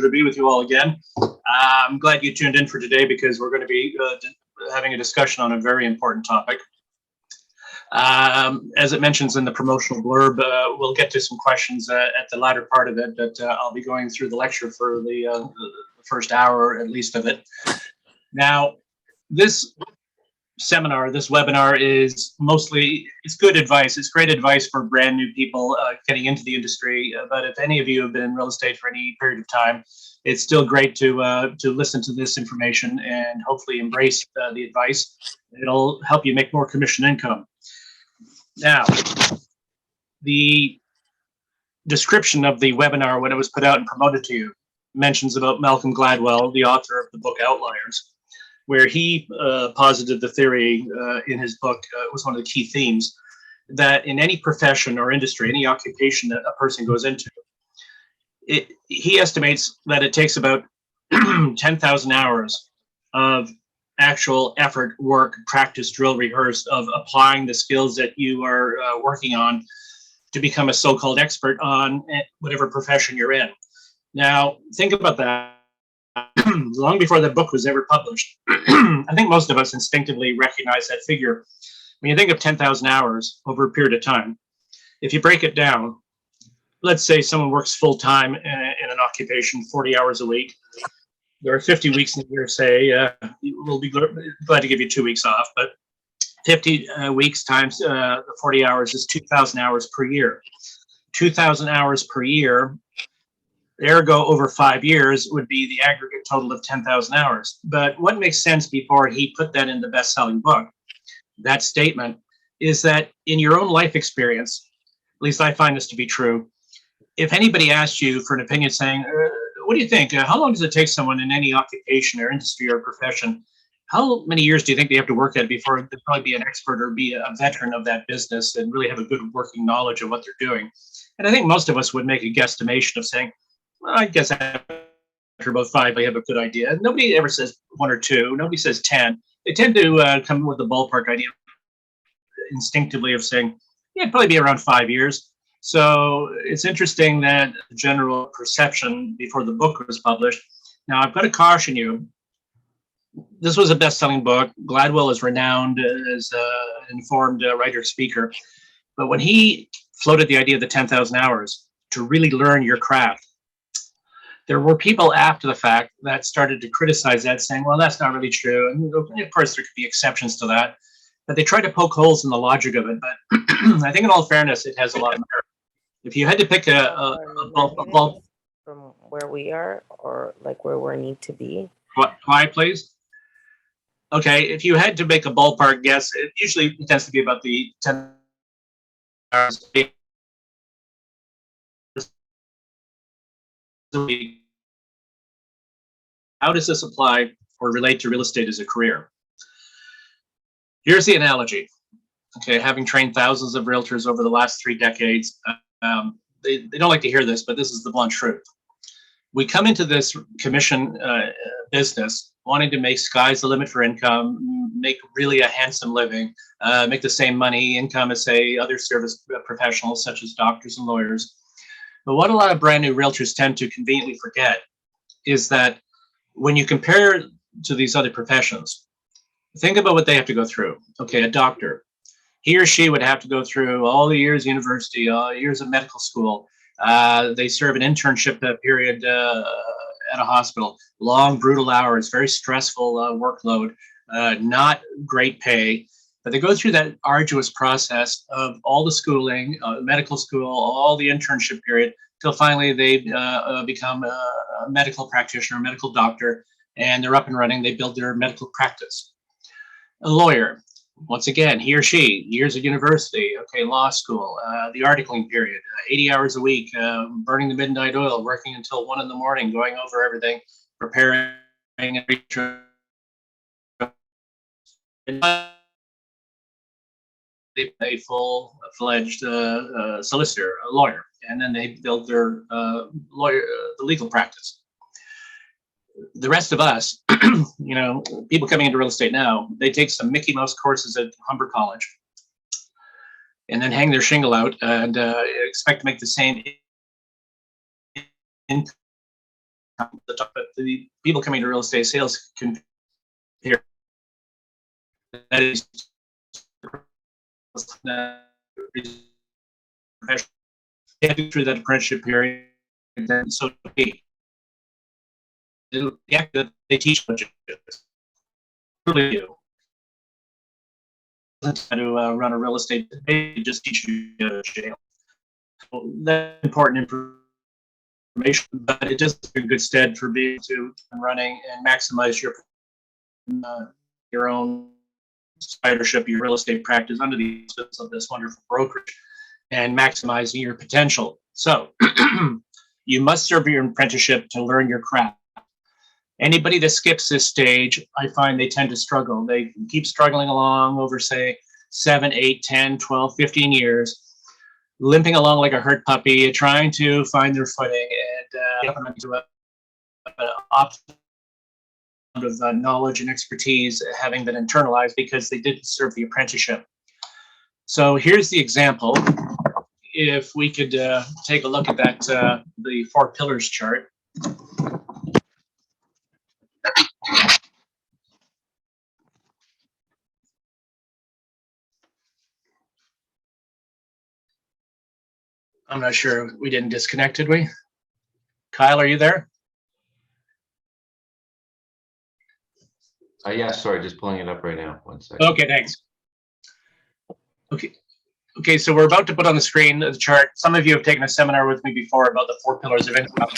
to be with you all again. I'm glad you tuned in for today because we're going to be having a discussion on a very important topic. As it mentions in the promotional blurb, we'll get to some questions at the latter part of it, but I'll be going through the lecture for the first hour at least of it. Now, this seminar, this webinar is mostly, it's good advice. It's great advice for brand new people getting into the industry. But if any of you have been in real estate for any period of time, it's still great to listen to this information and hopefully embrace the advice. It'll help you make more commission income. Now, the description of the webinar when it was put out and promoted to you mentions about Malcolm Gladwell, the author of the book Outliers, where he posited the theory in his book, it was one of the key themes, that in any profession or industry, any occupation that a person goes into, he estimates that it takes about 10,000 hours of actual effort, work, practice, drill, rehearse, of applying the skills that you are working on to become a so-called expert on whatever profession you're in. Now, think about that. Long before the book was ever published, I think most of us instinctively recognize that figure. When you think of 10,000 hours over a period of time, if you break it down, let's say someone works full-time in an occupation, 40 hours a week. There are 50 weeks in a year, say, we'll be glad to give you 2 weeks off, but 50 weeks times the 40 hours is 2,000 hours per year. 2,000 hours per year, ergo over 5 years, would be the aggregate total of 10,000 hours. But what makes sense before he put that in the best-selling book, that statement, is that in your own life experience, at least I find this to be true, if anybody asked you for an opinion saying, what do you think? How long does it take someone in any occupation or industry or profession? How many years do you think they have to work at before they'll probably be an expert or be a veteran of that business and really have a good working knowledge of what they're doing? And I think most of us would make a guesstimation of saying, well, I guess after about 5, I have a good idea. Nobody ever says 1 or 2. Nobody says 10. They tend to come with the ballpark idea instinctively of saying, yeah, it'd probably be around 5 years. So it's interesting that the general perception before the book was published. Now, I've got to caution you, this was a best-selling book. Gladwell is renowned as an informed writer-speaker. But when he floated the idea of the 10,000 hours to really learn your craft, there were people after the fact that started to criticize that, saying, well, that's not really true. And of course, there could be exceptions to that. But they tried to poke holes in the logic of it. But I think in all fairness, it has a lot of merit. If you had to pick a bulk from where we are, or like where we need to be. Why, please? Okay, if you had to make a ballpark guess, it usually tends to be about the 10 hours a week. How does this apply or relate to real estate as a career? Here's the analogy. Okay, having trained thousands of realtors over the last 3 decades, they don't like to hear this, but this is the blunt truth. We come into this commission business wanting to make sky's the limit for income, make really a handsome living, make the same money income as, say, other service professionals such as doctors and lawyers. But what a lot of brand new realtors tend to conveniently forget is that when you compare to these other professions, think about what they have to go through. Okay, a doctor, he or she would have to go through all the years of university, all the years of medical school. They serve an internship period at a hospital, long, brutal hours, very stressful workload, not great pay. But they go through that arduous process of all the schooling, medical school, all the internship period, till finally they become a medical practitioner, a medical doctor, and they're up and running. They build their medical practice. A lawyer, once again, he or she, years of university, okay, law school, the articling period, 80 hours a week, burning the midnight oil, working until 1 in the morning, going over everything, preparing a full-fledged solicitor, a lawyer, and then they build their the legal practice. The rest of us, you know, people coming into real estate now, they take some Mickey Mouse courses at Humber College and then hang their shingle out and expect to make the same income the top, but the people coming to real estate sales can hear that is through that apprenticeship period, and then so they teach what really do. To run a real estate, they just teach you to go to jail. So that's important information, but it does in good stead for being to running and maximize your own ridership, your real estate practice under the auspices of this wonderful brokerage, and maximizing your potential. So you must serve your apprenticeship to learn your craft. Anybody that skips this stage, I find they tend to struggle. They keep struggling along over, say, 7, 8, 10, 12, 15 years, limping along like a hurt puppy, trying to find their footing and into an option of knowledge and expertise having been internalized because they didn't serve the apprenticeship. So here's the example. If we could take a look at that, the 4 pillars chart. I'm not sure, we didn't disconnect, did we? Kyle, are you there? Yeah, sorry, just pulling it up right now. 1 second. Okay, thanks. Okay, so we're about to put on the screen the chart. Some of you have taken a seminar with me before about the 4 pillars of income.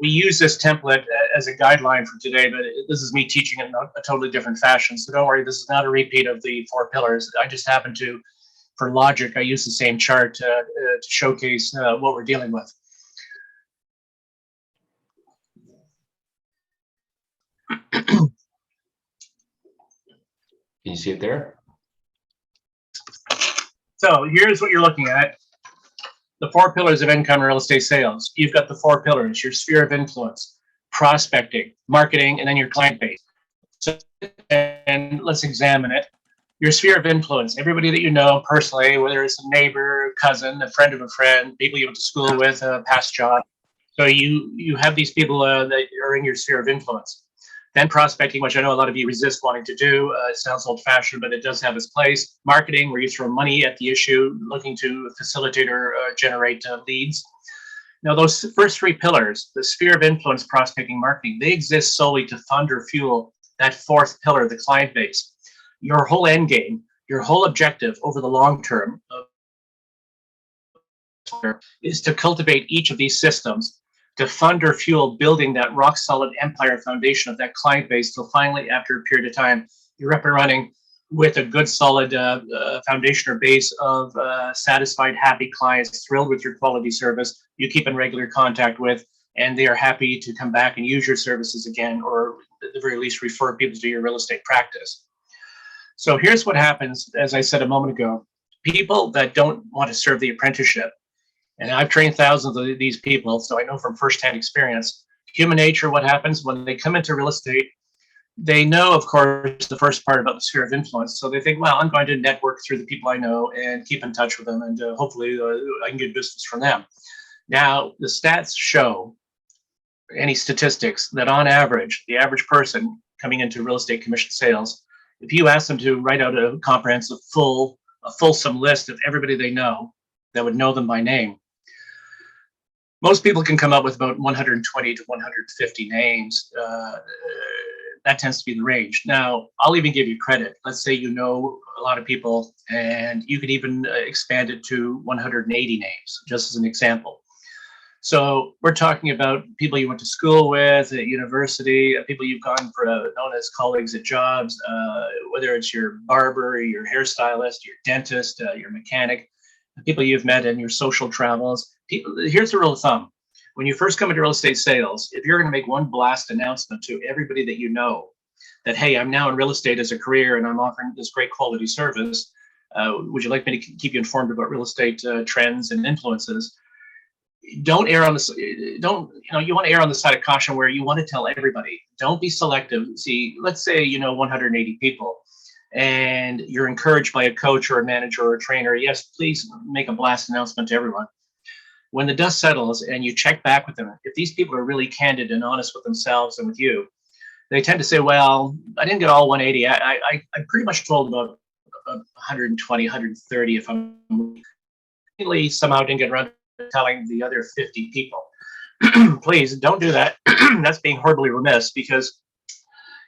We use this template as a guideline for today, but this is me teaching it in a totally different fashion. So don't worry, this is not a repeat of the 4 pillars. I just happen to, for logic, I use the same chart to showcase what we're dealing with. Can you see it there? So here's what you're looking at. The 4 pillars of income in real estate sales. You've got the 4 pillars, your sphere of influence, prospecting, marketing, and then your client base. So, and let's examine it. Your sphere of influence, everybody that you know personally, whether it's a neighbor, cousin, a friend of a friend, people you went to school with, a past job. So you have these people that are in your sphere of influence. Then prospecting, which I know a lot of you resist wanting to do. It sounds old-fashioned, but it does have its place. Marketing, where you throw money at the issue, looking to facilitate or generate leads. Now, those first 3 pillars, the sphere of influence, prospecting, marketing, they exist solely to fund or fuel that 4th pillar, the client base. Your whole end game, your whole objective over the long term is to cultivate each of these systems to fund or fuel building that rock solid empire foundation of that client base till finally, after a period of time, you're up and running with a good solid foundation or base of satisfied, happy clients, thrilled with your quality service, you keep in regular contact with, and they are happy to come back and use your services again, or at the very least refer people to your real estate practice. So here's what happens, as I said a moment ago, people that don't want to serve the apprenticeship, and I've trained thousands of these people, so I know from firsthand experience, human nature, what happens when they come into real estate, they know, of course, the first part about the sphere of influence. So they think, well, I'm going to network through the people I know and keep in touch with them, and hopefully I can get business from them. Now, the stats show, any statistics, that on average, the average person coming into real estate commission sales, if you ask them to write out a comprehensive, fulsome list of everybody they know that would know them by name, most people can come up with about 120 to 150 names. That tends to be the range. Now, I'll even give you credit. Let's say you know a lot of people, and you could even expand it to 180 names, just as an example. So we're talking about people you went to school with at university, people you've gone for known as colleagues at jobs, whether it's your barber, your hairstylist, your dentist, your mechanic, people you've met in your social travels. Here's the rule of thumb. When you first come into real estate sales, if you're going to make one blast announcement to everybody that you know that, hey, I'm now in real estate as a career and I'm offering this great quality service, would you like me to keep you informed about real estate trends and influences? Don't err on the, you want to err on the side of caution where you want to tell everybody. Don't be selective. See, let's say you know 180 people and you're encouraged by a coach or a manager or a trainer. Yes, please make a blast announcement to everyone. When the dust settles and you check back with them, if these people are really candid and honest with themselves and with you, they tend to say, well, I didn't get all 180. I pretty much told about 120, 130 if I'm really somehow didn't get around to telling the other 50 people. Please don't do that. That's being horribly remiss, because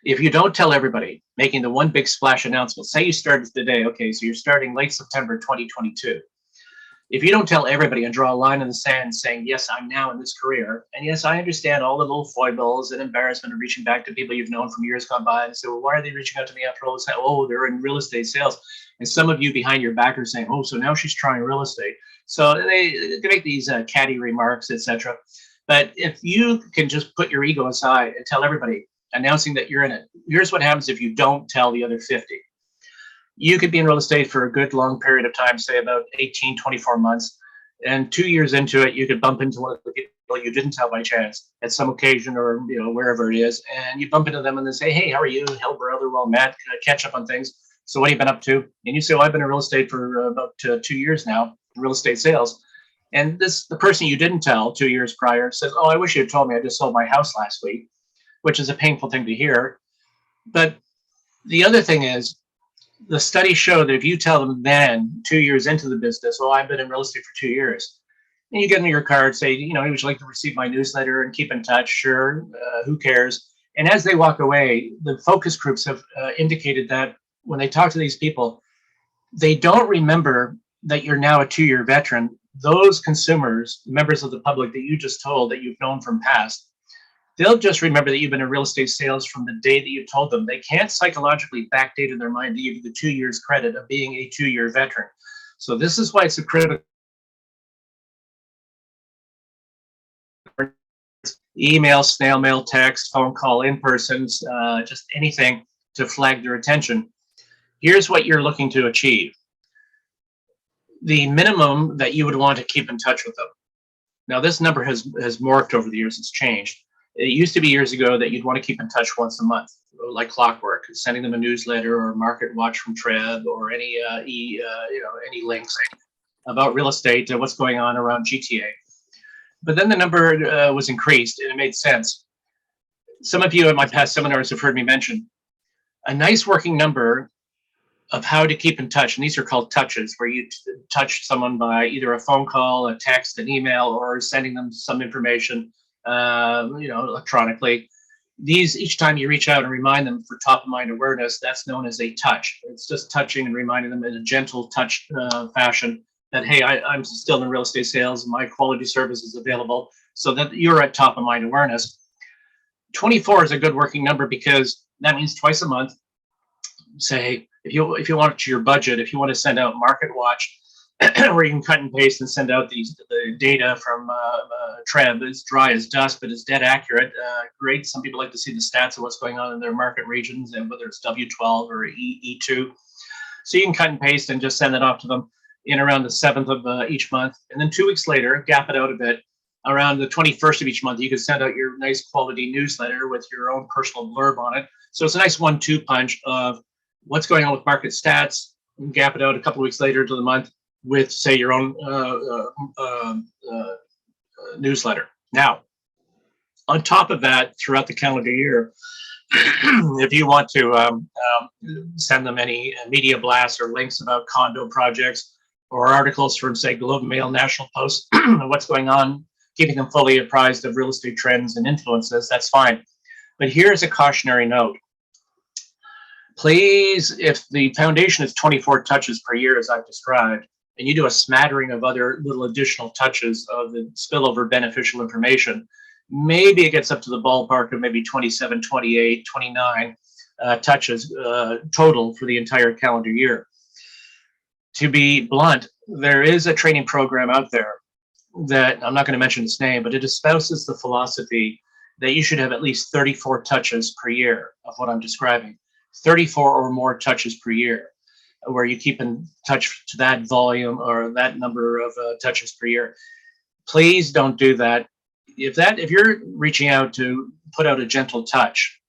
if you don't tell everybody, making the one big splash announcement, say you started today, okay, so you're starting late September 2022. If you don't tell everybody and draw a line in the sand saying, yes, I'm now in this career, and yes, I understand all the little foibles and embarrassment of reaching back to people you've known from years gone by and say, well, why are they reaching out to me after all this time? Oh, they're in real estate sales. And some of you behind your back are saying, oh, so now she's trying real estate. So they make these catty remarks, etc. But if you can just put your ego aside and tell everybody, announcing that you're in it, here's what happens if you don't tell the other 50. You could be in real estate for a good long period of time, say about 18, 24 months. And 2 years into it, you could bump into one of the people you didn't tell by chance at some occasion, or wherever it is. And you bump into them and they say, hey, how are you? Hell, brother, well, Matt, catch up on things. So what have you been up to? And you say, well, I've been in real estate for about 2 years now, real estate sales. And the person you didn't tell 2 years prior says, oh, I wish you had told me, I just sold my house last week, which is a painful thing to hear. But the other thing is, the studies show that if you tell them then, 2 years into the business, well, I've been in real estate for 2 years, and you get them your card, say, would you like to receive my newsletter and keep in touch? Sure, who cares? And as they walk away, the focus groups have indicated that when they talk to these people, they don't remember that you're now a 2-year veteran. Those consumers, members of the public that you just told that you've known from past, they'll just remember that you've been in real estate sales from the day that you told them. They can't psychologically backdate in their mind to give you the 2 years credit of being a 2-year veteran. So this is why it's a critical email, snail mail, text, phone call, in person, just anything to flag their attention. Here's what you're looking to achieve. The minimum that you would want to keep in touch with them. Now, this number has morphed over the years. It's changed. It used to be years ago that you'd want to keep in touch once a month, like clockwork, sending them a newsletter or market watch from Trev or any any links about real estate, what's going on around GTA. But then the number was increased, and it made sense. Some of you in my past seminars have heard me mention a nice working number of how to keep in touch, and these are called touches, where you touch someone by either a phone call, a text, an email, or sending them some information, electronically. These, each time you reach out and remind them for top of mind awareness, that's known as a touch. It's just touching and reminding them in a gentle touch fashion that, hey, I'm still in real estate sales, my quality service is available, so that you're at top of mind awareness. 24 is a good working number because that means twice a month. Say, if you want to your budget, if you want to send out Market Watch, where you can cut and paste and send out the data from Trev. It's dry as dust, but it's dead accurate. Great. Some people like to see the stats of what's going on in their market regions, and whether it's W12 or E2. So you can cut and paste and just send it off to them in around the 7th of each month. And then 2 weeks later, gap it out a bit. Around the 21st of each month, you can send out your nice quality newsletter with your own personal blurb on it. So it's a nice 1-2 punch of what's going on with market stats, and gap it out a couple of weeks later to the month with, say, your own newsletter. Now, on top of that, throughout the calendar year, if you want to send them any media blasts or links about condo projects or articles from, say, Globe and Mail, National Post, what's going on, keeping them fully apprised of real estate trends and influences, that's fine. But here's a cautionary note. Please, if the foundation is 24 touches per year, as I've described, and you do a smattering of other little additional touches of the spillover beneficial information, maybe it gets up to the ballpark of maybe 27, 28, 29 touches total for the entire calendar year. To be blunt, there is a training program out there that, I'm not going to mention its name, but it espouses the philosophy that you should have at least 34 touches per year of what I'm describing. 34 or more touches per year, where you keep in touch to that volume or that number of touches per year. Please don't do that. If you're reaching out to put out a gentle touch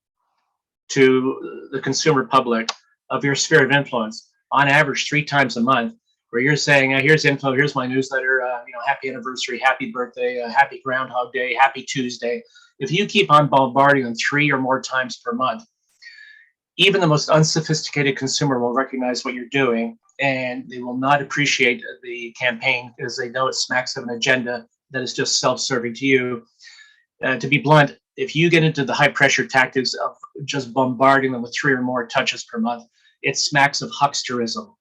to the consumer public of your sphere of influence, on average 3 times a month, where you're saying, here's info, here's my newsletter, happy anniversary, happy birthday, happy Groundhog Day, happy Tuesday. If you keep on bombarding them 3 or more times per month, even the most unsophisticated consumer will recognize what you're doing, and they will not appreciate the campaign because they know it smacks of an agenda that is just self-serving to you. To be blunt, if you get into the high pressure tactics of just bombarding them with 3 or more touches per month, it smacks of hucksterism.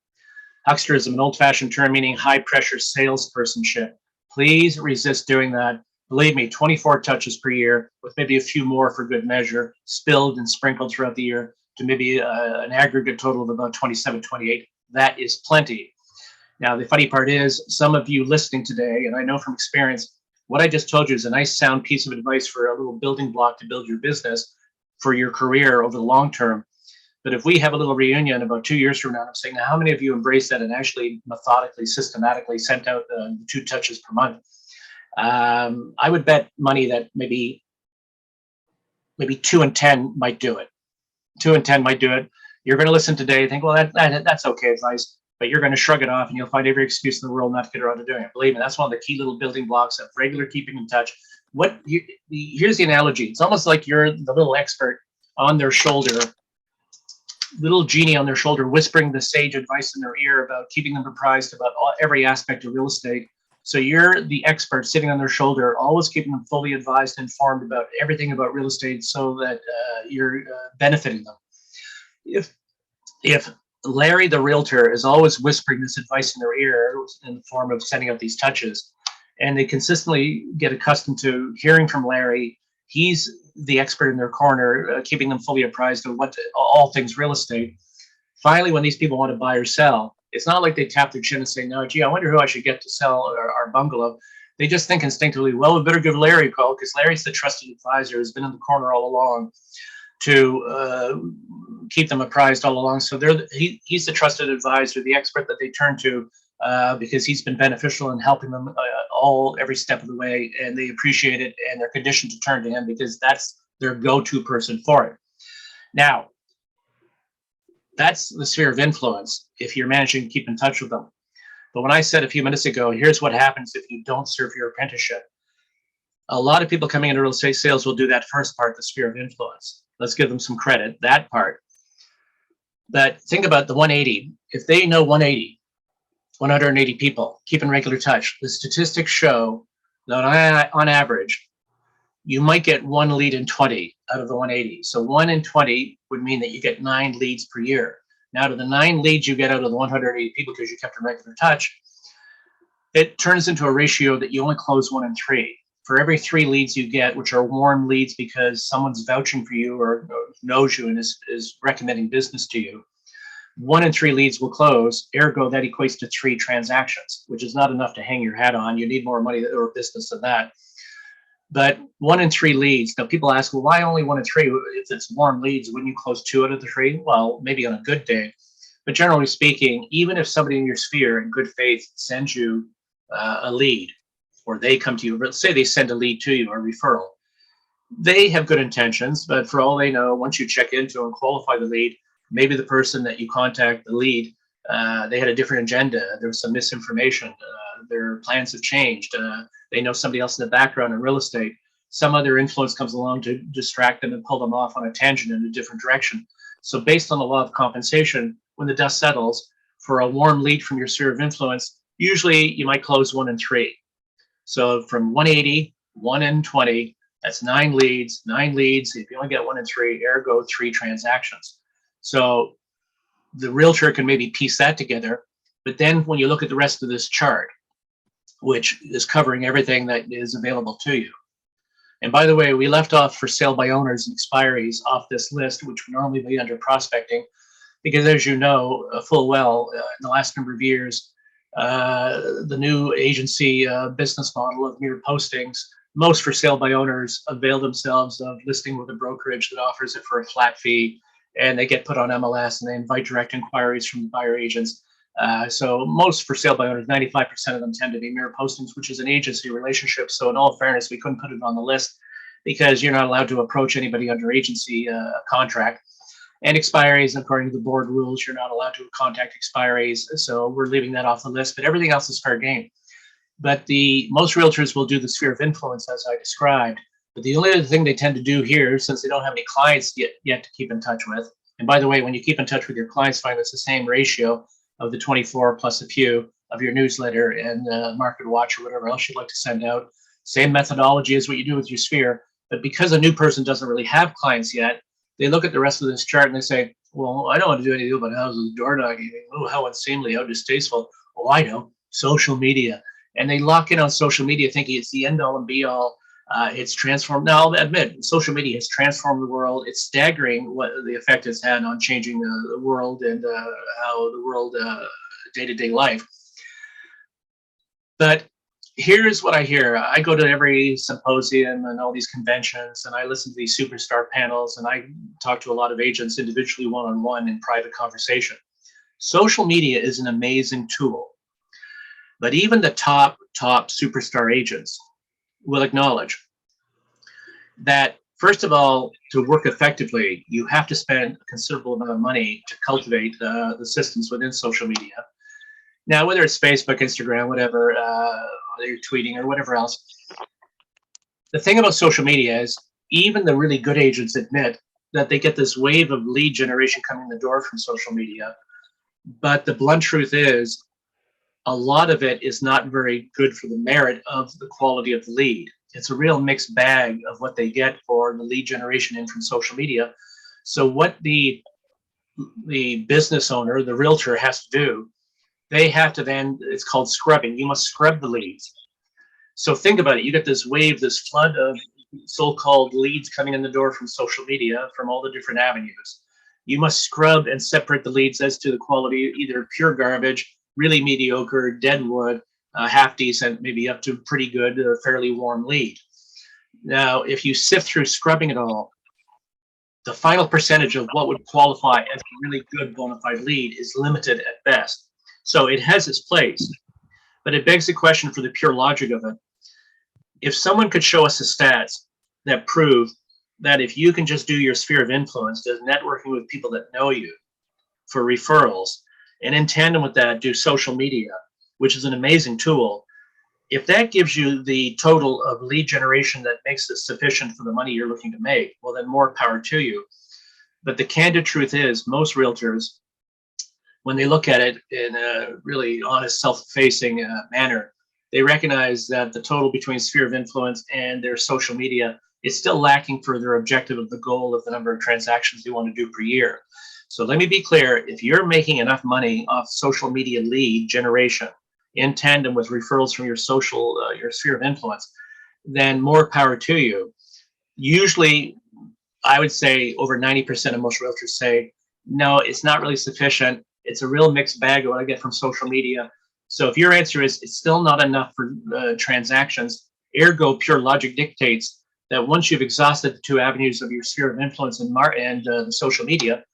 Hucksterism, an old-fashioned term meaning high-pressure salespersonship. Please resist doing that. Believe me, 24 touches per year, with maybe a few more for good measure, spilled and sprinkled throughout the year to maybe an aggregate total of about 27, 28. That is plenty. Now, the funny part is, some of you listening today, and I know from experience, what I just told you is a nice sound piece of advice for a little building block to build your business for your career over the long term. But if we have a little reunion about 2 years from now, I'm saying, now, how many of you embraced that and actually methodically, systematically sent out 2 touches per month? I would bet money that maybe 2 in 10 might do it. 2 in 10 might do it. You're going to listen today and think, well, that's okay advice, but you're going to shrug it off and you'll find every excuse in the world not to get around to doing it. Believe me, that's one of the key little building blocks of regular keeping in touch. Here's the analogy. It's almost like you're the little expert on their shoulder, little genie on their shoulder, whispering the sage advice in their ear about keeping them apprised about every aspect of real estate. So you're the expert sitting on their shoulder, always keeping them fully advised and informed about everything about real estate so that you're benefiting them. If Larry the realtor is always whispering this advice in their ear in the form of sending out these touches, and they consistently get accustomed to hearing from Larry, he's the expert in their corner, keeping them fully apprised of all things real estate. Finally, when these people want to buy or sell, it's not like they tap their chin and say, no, gee, I wonder who I should get to sell our bungalow. They just think instinctively, well, we better give Larry a call because Larry's the trusted advisor, has been in the corner all along to keep them apprised all along. So he's the trusted advisor, the expert that they turn to because he's been beneficial in helping them every step of the way, and they appreciate it, and they're conditioned to turn to him because that's their go-to person for it. Now, that's the sphere of influence if you're managing to keep in touch with them. But when I said a few minutes ago, here's what happens if you don't serve your apprenticeship. A lot of people coming into real estate sales will do that first part, the sphere of influence. Let's give them some credit, that part. But think about the 180. If they know 180 people, keep in regular touch, the statistics show that on average, you might get 1 lead in 20 out of the 180. So 1 in 20 would mean that you get 9 leads per year. Now, to the 9 leads you get out of the 180 people because you kept in regular touch, it turns into a ratio that you only close 1 in 3. For every 3 leads you get, which are warm leads because someone's vouching for you or knows you and is recommending business to you, 1 in 3 leads will close. Ergo, that equates to 3 transactions, which is not enough to hang your hat on. You need more money or business than that. But 1 in 3 leads. Now, people ask, well, why only 1 in 3? If it's warm leads, wouldn't you close 2 out of the 3? Well, maybe on a good day. But generally speaking, even if somebody in your sphere in good faith sends you a lead, or they come to you, but say they send a lead to you, a referral, they have good intentions, but for all they know, once you check into and qualify the lead, maybe the person that you contact, the lead, they had a different agenda. There was some misinformation. Their plans have changed. They know somebody else in the background in real estate. Some other influence comes along to distract them and pull them off on a tangent in a different direction. So based on the law of compensation, when the dust settles, for a warm lead from your sphere of influence, usually you might close 1 in 3. So from 180, 1 in 20, that's 9 leads. 9 leads, if you only get 1 in 3, ergo 3 transactions. So the realtor can maybe piece that together. But then when you look at the rest of this chart, which is covering everything that is available to you. And by the way, we left off for sale by owners and expiries off this list, which would normally be under prospecting, because as you know full well, in the last number of years, the new agency business model of mere postings, most for sale by owners avail themselves of listing with a brokerage that offers it for a flat fee, and they get put on MLS and they invite direct inquiries from the buyer agents. So most for sale by owners, 95% of them tend to be mere postings, which is an agency relationship. So in all fairness, we couldn't put it on the list because you're not allowed to approach anybody under agency contract. And expiries, according to the board rules, you're not allowed to contact expiries. So we're leaving that off the list, but everything else is fair game. But most realtors will do the sphere of influence as I described. But the only other thing they tend to do here, since they don't have any clients yet to keep in touch with, and by the way, when you keep in touch with your clients, find it's the same ratio of the 24 plus a few of your newsletter and market watch or whatever else you'd like to send out. Same methodology as what you do with your sphere. But because a new person doesn't really have clients yet, they look at the rest of this chart and they say, well, I don't want to do anything about houses, door knocking. Oh, how unseemly, how distasteful. Oh, I know, social media. And they lock in on social media thinking it's the end all and be all. It's transformed. Now, I'll admit, social media has transformed the world. It's staggering what the effect it's had on changing the world and how the world day-to-day life. But here's what I hear. I go to every symposium and all these conventions, and I listen to these superstar panels, and I talk to a lot of agents individually, one-on-one in private conversation. Social media is an amazing tool, but even the top superstar agents will acknowledge that, first of all, to work effectively, you have to spend a considerable amount of money to cultivate the systems within social media. Now, whether it's Facebook, Instagram, whatever, you're tweeting or whatever else, the thing about social media is even the really good agents admit that they get this wave of lead generation coming in the door from social media. But the blunt truth is, a lot of it is not very good for the merit of the quality of the lead. It's a real mixed bag of what they get for the lead generation in from social media. So what the business owner, the realtor, has to do, they have to then, it's called scrubbing. You must scrub the leads. So think about it. You get this wave, this flood of so-called leads coming in the door from social media, from all the different avenues. You must scrub and separate the leads as to the quality, either pure garbage, really mediocre, dead wood, half decent, maybe up to pretty good, fairly warm lead. Now, if you sift through scrubbing it all, the final percentage of what would qualify as a really good bona fide lead is limited at best. So it has its place, but it begs the question for the pure logic of it. If someone could show us the stats that prove that if you can just do your sphere of influence, does networking with people that know you for referrals, and in tandem with that, do social media, which is an amazing tool. If that gives you the total of lead generation that makes it sufficient for the money you're looking to make, well, then more power to you. But the candid truth is, most realtors, when they look at it in a really honest, self-facing manner, they recognize that the total between sphere of influence and their social media is still lacking for their objective of the goal of the number of transactions they want to do per year. So let me be clear, if you're making enough money off social media lead generation in tandem with referrals from your your sphere of influence, then more power to you. Usually, I would say over 90% of most realtors say, no, it's not really sufficient. It's a real mixed bag of what I get from social media. So if your answer is it's still not enough for transactions, ergo pure logic dictates that once you've exhausted the two avenues of your sphere of influence and the social media,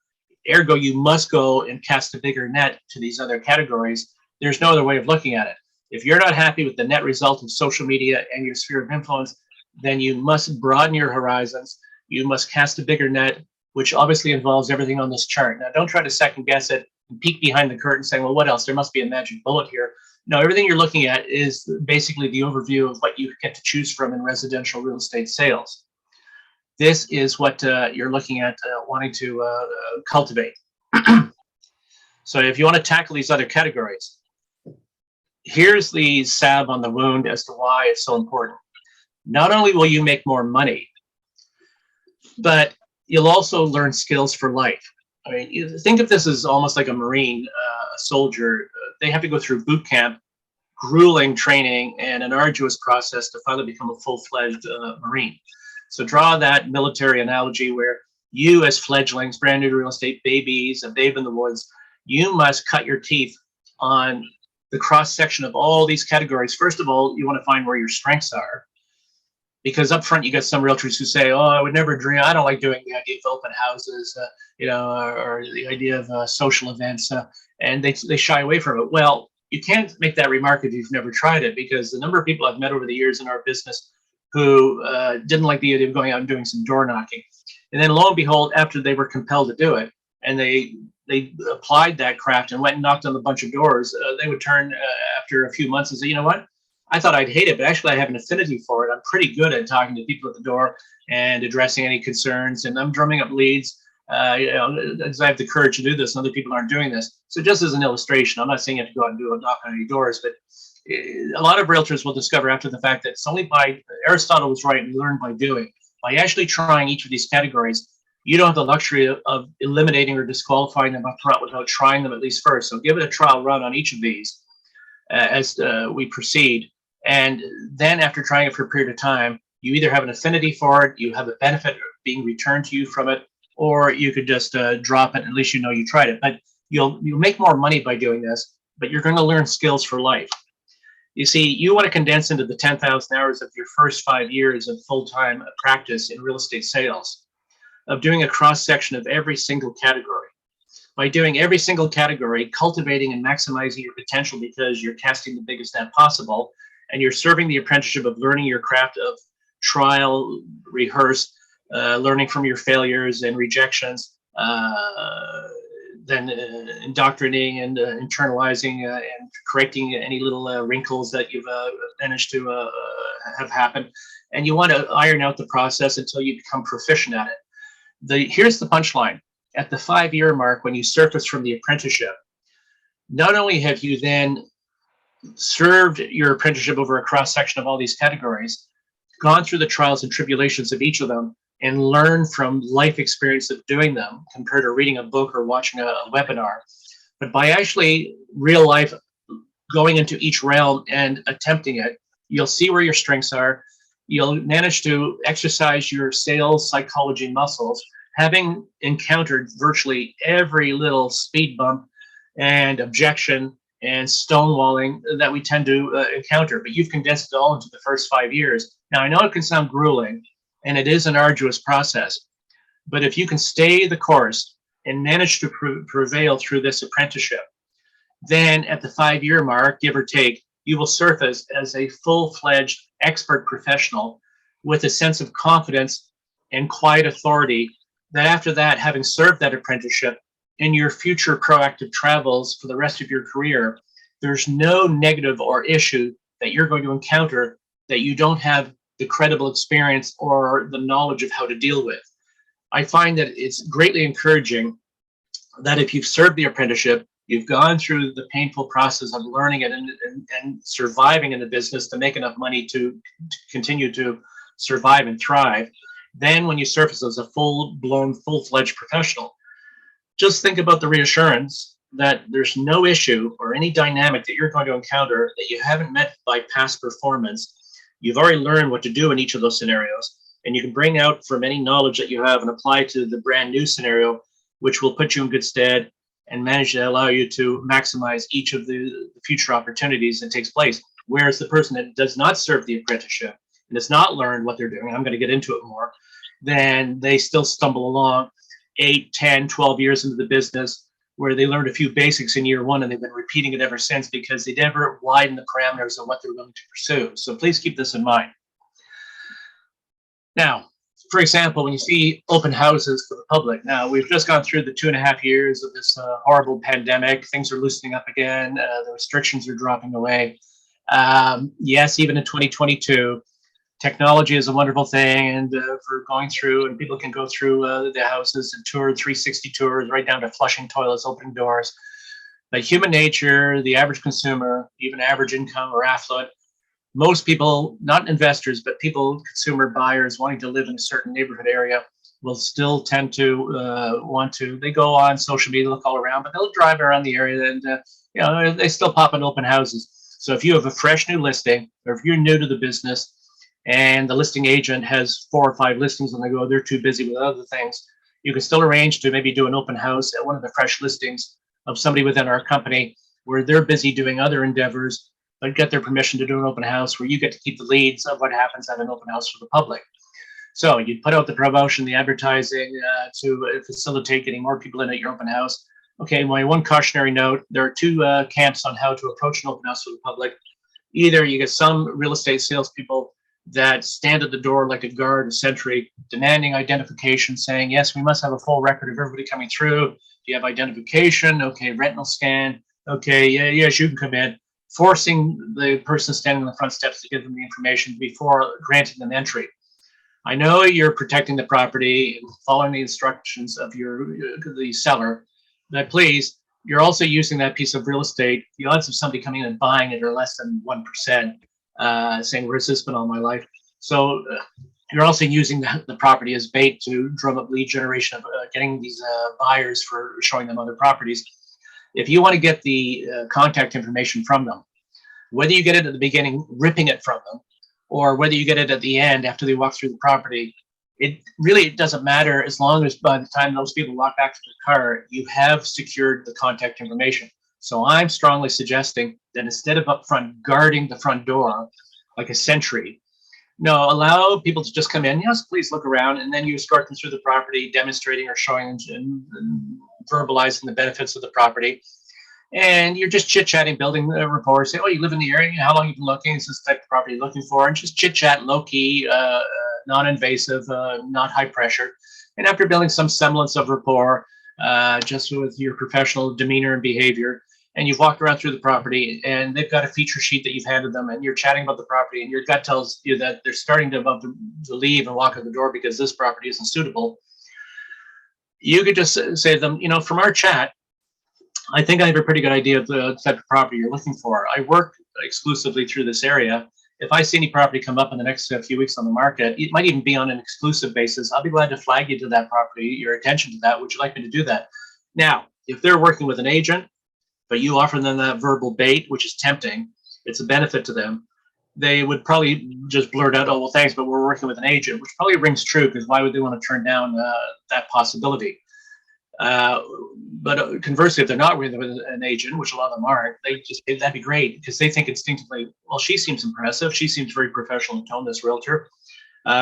ergo you must go and cast a bigger net to these other categories. There's no other way of looking at it. If you're not happy with the net result of social media and your sphere of influence, then you must broaden your horizons. You must cast a bigger net, which obviously involves everything on this chart. Now, don't try to second guess it and peek behind the curtain saying, well, what else? There must be a magic bullet here. No, everything you're looking at is basically the overview of what you get to choose from in residential real estate sales. This is what you're looking at wanting to cultivate. So if you want to tackle these other categories, here's the salve on the wound as to why it's so important. Not only will you make more money, but you'll also learn skills for life. I mean, you think of this as almost like a Marine, a soldier. They have to go through boot camp, grueling training, and an arduous process to finally become a full-fledged Marine. So draw that military analogy where you as fledglings, brand new real estate babies, a babe in the woods, you must cut your teeth on the cross-section of all these categories. First of all, you want to find where your strengths are, because up front you get some realtors who say, oh, I would never dream, I don't like doing the idea of open houses, or the idea of social events, and they shy away from it. Well, you can't make that remark if you've never tried it, because the number of people I've met over the years in our business who didn't like the idea of going out and doing some door knocking, and then lo and behold, after they were compelled to do it, and they applied that craft and went and knocked on a bunch of doors, they would turn after a few months and say, you know what? I thought I'd hate it, but actually I have an affinity for it. I'm pretty good at talking to people at the door and addressing any concerns, and I'm drumming up leads. As I have the courage to do this, and other people aren't doing this. So just as an illustration, I'm not saying you have to go out and do a knock on any doors, but a lot of realtors will discover after the fact that it's only by, Aristotle was right, we learn by doing. By actually trying each of these categories, you don't have the luxury of eliminating or disqualifying them up front without trying them at least first. So give it a trial run on each of these as we proceed. And then after trying it for a period of time, you either have an affinity for it, you have a benefit being returned to you from it, or you could just drop it. At least you know you tried it. But you'll make more money by doing this, but you're going to learn skills for life. You see, you want to condense into the 10,000 hours of your first 5 years of full-time practice in real estate sales, of doing a cross-section of every single category. By doing every single category, cultivating and maximizing your potential because you're casting the biggest net possible, and you're serving the apprenticeship of learning your craft of trial, rehearse, learning from your failures and rejections, then indoctrinating and internalizing and correcting any little wrinkles that you've managed to have happen. And you want to iron out the process until you become proficient at it. Here's the punchline. At the 5-year mark, when you surface from the apprenticeship, not only have you then served your apprenticeship over a cross-section of all these categories, gone through the trials and tribulations of each of them, and learn from life experience of doing them compared to reading a book or watching a webinar. But by actually real life going into each realm and attempting it, you'll see where your strengths are. You'll manage to exercise your sales psychology muscles, having encountered virtually every little speed bump and objection and stonewalling that we tend to encounter. But you've condensed it all into the first 5 years. Now, I know it can sound grueling, and it is an arduous process. But if you can stay the course and manage to prevail through this apprenticeship, then at the 5-year mark, give or take, you will surface as a full-fledged expert professional with a sense of confidence and quiet authority that after that, having served that apprenticeship in your future proactive travels for the rest of your career, there's no negative or issue that you're going to encounter that you don't have the credible experience or the knowledge of how to deal with. I find that it's greatly encouraging that if you've served the apprenticeship, you've gone through the painful process of learning it and surviving in the business to make enough money to continue to survive and thrive, then when you surface as a full-blown, full-fledged professional, just think about the reassurance that there's no issue or any dynamic that you're going to encounter that you haven't met by past performance. You've already learned what to do in each of those scenarios, and you can bring out from any knowledge that you have and apply to the brand new scenario, which will put you in good stead and manage to allow you to maximize each of the future opportunities that takes place. Whereas the person that does not serve the apprenticeship and has not learned what they're doing, I'm going to get into it more, then they still stumble along 8, 10, 12 years into the business where they learned a few basics in year one and they've been repeating it ever since because they never widened the parameters of what they're willing to pursue. So please keep this in mind. Now, for example, when you see open houses for the public, now we've just gone through the 2.5 years of this horrible pandemic. Things are loosening up again. The restrictions are dropping away. Yes, even in 2022, technology is a wonderful thing, and for going through, and people can go through the houses and tour 360 tours right down to flushing toilets, opening doors. But human nature, the average consumer, even average income or affluent, most people, not investors, but people, consumer buyers wanting to live in a certain neighborhood area will still tend to they go on social media, look all around, but they'll drive around the area and they still pop in open houses. So if you have a fresh new listing, or if you're new to the business and the listing agent has 4 or 5 listings and they go, they're too busy with other things, you can still arrange to maybe do an open house at one of the fresh listings of somebody within our company where they're busy doing other endeavors, but get their permission to do an open house where you get to keep the leads of what happens at an open house for the public. So you put out the promotion, the advertising to facilitate getting more people in at your open house. Okay, my one cautionary note, there are 2 camps on how to approach an open house for the public. Either you get some real estate salespeople that stand at the door like a guard, a sentry, demanding identification, saying, yes, we must have a full record of everybody coming through. Do you have identification? Okay, retinal scan. Okay, yeah, yes, you can come in. Forcing the person standing on the front steps to give them the information before granting them entry. I know you're protecting the property, following the instructions of the seller, but please, you're also using that piece of real estate. The odds of somebody coming in and buying it are less than 1%, saying, where's this been all my life? So you're also using the property as bait to drum up lead generation of getting these buyers for showing them other properties. If you want to get the contact information from them, whether you get it at the beginning, ripping it from them, or whether you get it at the end after they walk through the property, it really doesn't matter as long as by the time those people walk back to the car, you have secured the contact information. So I'm strongly suggesting that instead of upfront guarding the front door like a sentry, no, allow people to just come in. Yes, please look around, and then you escort them through the property, demonstrating or showing and verbalizing the benefits of the property. And you're just chit-chatting, building a rapport. Say, oh, you live in the area? How long have you been looking? Is this the type of property you're looking for? And just chit-chat, low-key, non-invasive, not high pressure. And after building some semblance of rapport, just with your professional demeanor and behavior, and you've walked around through the property, and they've got a feature sheet that you've handed them, and you're chatting about the property, and your gut tells you that they're starting to about to leave and walk out the door because this property isn't suitable. You could just say to them, you know, from our chat, I think I have a pretty good idea of the type of property you're looking for. I work exclusively through this area. If I see any property come up in the next few weeks on the market, it might even be on an exclusive basis. I'll be glad to flag you to that property, your attention to that. Would you like me to do that? Now, if they're working with an agent, but you offer them that verbal bait, which is tempting, it's a benefit to them, they would probably just blurt out, oh, well, thanks, but we're working with an agent, which probably rings true, because why would they want to turn down that possibility? But conversely, if they're not with an agent, which a lot of them aren't, they just, that'd be great, because they think instinctively, well, she seems impressive. She seems very professional and tone, this realtor.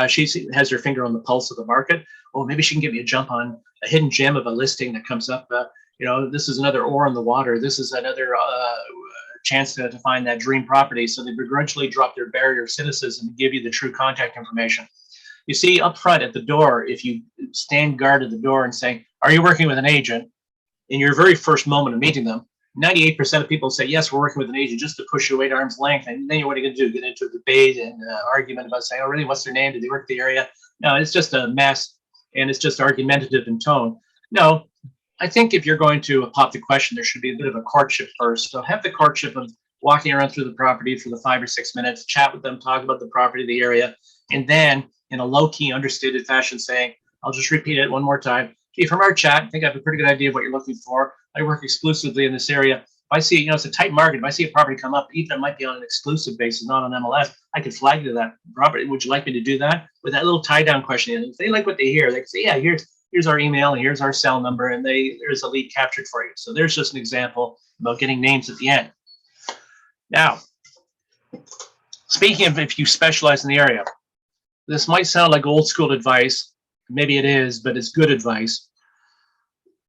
She has her finger on the pulse of the market. Oh, maybe she can give me a jump on a hidden gem of a listing that comes up. You know, this is another oar in the water. This is another chance to find that dream property. So they begrudgingly drop their barrier of cynicism and give you the true contact information. You see, up front at the door, if you stand guard at the door and say, are you working with an agent? In your very first moment of meeting them, 98% of people say, yes, we're working with an agent, just to push you away to arm's length. And then what are you going to do? Get into a debate and argument about saying, oh, really, what's their name? Do they work the area? No, it's just a mess, and it's just argumentative in tone. No, I think if you're going to pop the question, there should be a bit of a courtship first. So have the courtship of walking around through the property for the 5 or 6 minutes, chat with them, talk about the property, the area, and then in a low-key, understated fashion saying, I'll just repeat it one more time. Gee, from our chat, I think I have a pretty good idea of what you're looking for. I work exclusively in this area. If I see, you know, it's a tight market. If I see a property come up, even if it might be on an exclusive basis, not on MLS, I can flag you to that property. Would you like me to do that? With that little tie-down question. And if they like what they hear, they can say, yeah, here's our email and here's our cell number, and there's a lead captured for you. So there's just an example about getting names at the end. Now, speaking of if you specialize in the area, this might sound like old school advice. Maybe it is, but it's good advice.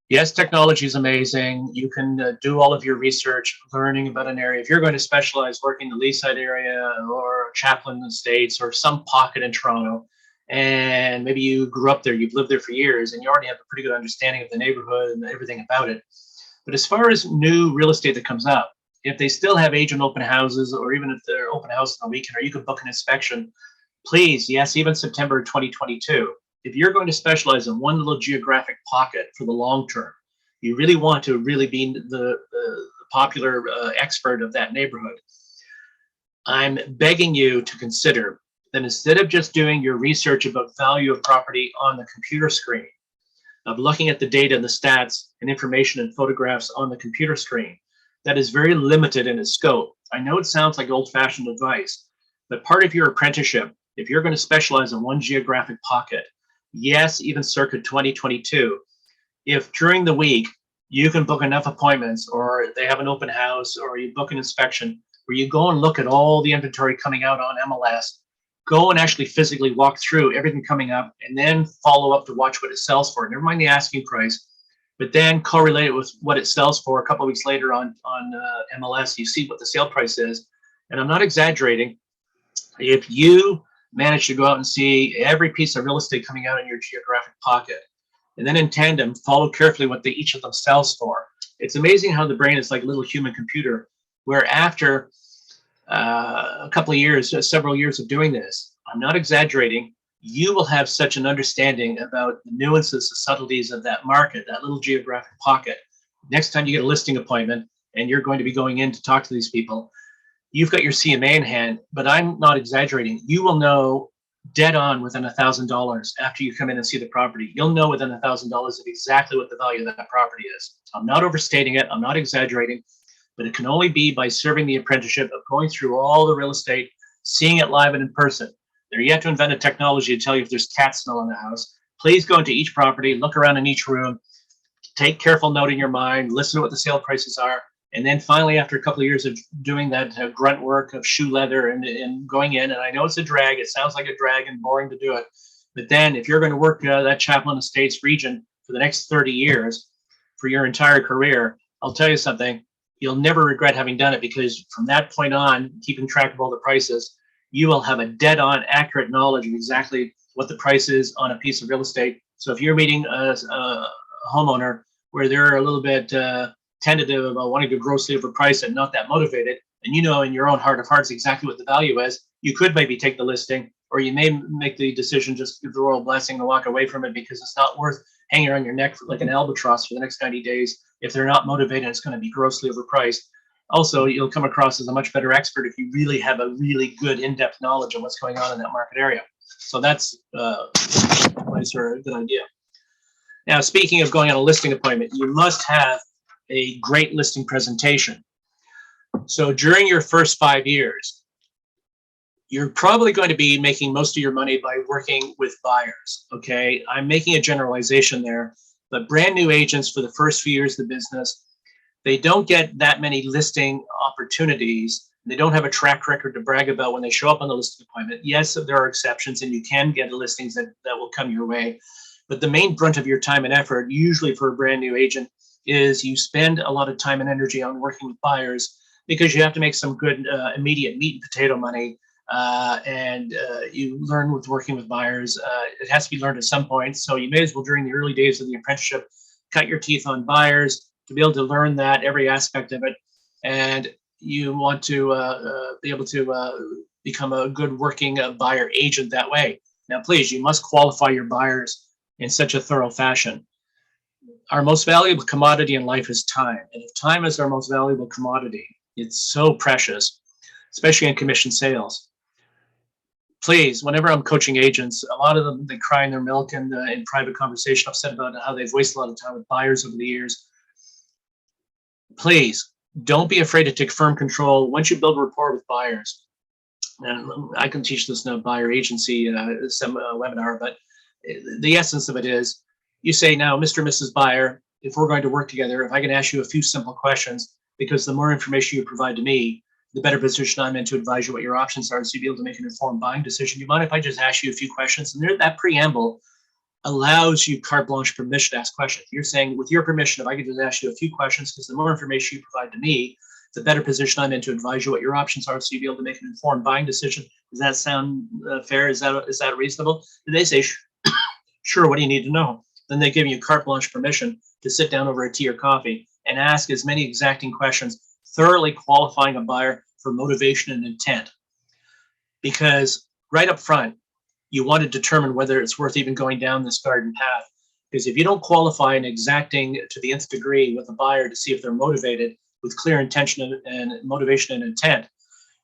Yes, technology is amazing. You can do all of your research, learning about an area. If you're going to specialize working in the Leaside area or Chaplin in the States or some pocket in Toronto, and maybe you grew up there, you've lived there for years, and you already have a pretty good understanding of the neighborhood and everything about it. But as far as new real estate that comes up, if they still have agent open houses, or even if they're open house on the weekend, or you can book an inspection, please, yes, even September 2022, if you're going to specialize in one little geographic pocket for the long term, you really want to really be the popular expert of that neighborhood, I'm begging you to consider that instead of just doing your research about value of property on the computer screen, of looking at the data and the stats and information and photographs on the computer screen, that is very limited in its scope. I know it sounds like old-fashioned advice, but part of your apprenticeship, if you're going to specialize in one geographic pocket, yes, even circa 2022, if during the week you can book enough appointments, or they have an open house, or you book an inspection, where you go and look at all the inventory coming out on MLS, go and actually physically walk through everything coming up, and then follow up to watch what it sells for. Never mind the asking price, but then correlate it with what it sells for a couple of weeks later on MLS. You see what the sale price is. And I'm not exaggerating. If you manage to go out and see every piece of real estate coming out in your geographic pocket, and then in tandem, follow carefully what each of them sells for. It's amazing how the brain is like a little human computer, where after a couple of years, several years of doing this, I'm not exaggerating, you will have such an understanding about the nuances, the subtleties of that market, that little geographic pocket. Next time you get a listing appointment and you're going to be going in to talk to these people, you've got your CMA in hand, but I'm not exaggerating. You will know dead on within $1,000 after you come in and see the property. You'll know within $1,000 of exactly what the value of that property is. I'm not overstating it. I'm not exaggerating, but it can only be by serving the apprenticeship of going through all the real estate, seeing it live and in person. They're yet to invent a technology to tell you if there's cat smell in the house. Please go into each property, look around in each room, take careful note in your mind, listen to what the sale prices are. And then finally, after a couple of years of doing that grunt work of shoe leather and going in, and I know it's a drag, it sounds like a drag and boring to do it. But then if you're going to work that Chaplain Estates region for the next 30 years, for your entire career, I'll tell you something, you'll never regret having done it, because from that point on, keeping track of all the prices, you will have a dead on accurate knowledge of exactly what the price is on a piece of real estate. So if you're meeting a homeowner where they're a little bit tentative about wanting to grossly overprice it, not that motivated, and you know in your own heart of hearts exactly what the value is, you could maybe take the listing, or you may make the decision just give the royal blessing and walk away from it, because it's not worth hanging around your neck like an albatross for the next 90 days. If they're not motivated, it's going to be grossly overpriced. Also, you'll come across as a much better expert if you really have a really good in-depth knowledge of what's going on in that market area. So that's a good idea. Now, speaking of going on a listing appointment, you must have a great listing presentation. So during your first 5 years, you're probably going to be making most of your money by working with buyers, okay? I'm making a generalization there, but brand new agents for the first few years of the business, they don't get that many listing opportunities. They don't have a track record to brag about when they show up on the listing appointment. Yes, there are exceptions, and you can get listings that will come your way. But the main brunt of your time and effort, usually for a brand new agent, is you spend a lot of time and energy on working with buyers, because you have to make some good immediate meat and potato money. And you learn with working with buyers. It has to be learned at some point. So you may as well, during the early days of the apprenticeship, cut your teeth on buyers to be able to learn that every aspect of it. And you want to be able to become a good working buyer agent that way. Now, please, you must qualify your buyers in such a thorough fashion. Our most valuable commodity in life is time. And if time is our most valuable commodity, it's so precious, especially in commission sales. Please, whenever I'm coaching agents, a lot of them, they cry in their milk and in private conversation, upset about how they've wasted a lot of time with buyers over the years. Please, don't be afraid to take firm control once you build rapport with buyers. And I can teach this in a buyer agency webinar, but the essence of it is, you say, now, Mr. and Mrs. Buyer, if we're going to work together, if I can ask you a few simple questions, because the more information you provide to me, the better position I'm in to advise you what your options are, so you'll be able to make an informed buying decision. You mind if I just ask you a few questions? And there, that preamble allows you carte blanche permission to ask questions. You're saying, with your permission, if I could just ask you a few questions, because the more information you provide to me, the better position I'm in to advise you what your options are, so you'll be able to make an informed buying decision. Does that sound fair? Is that reasonable? And they say, sure, what do you need to know? Then they give you carte blanche permission to sit down over a tea or coffee and ask as many exacting questions, thoroughly qualifying a buyer for motivation and intent. Because right up front, you want to determine whether it's worth even going down this garden path. Because if you don't qualify and exacting to the nth degree with a buyer to see if they're motivated with clear intention and motivation and intent,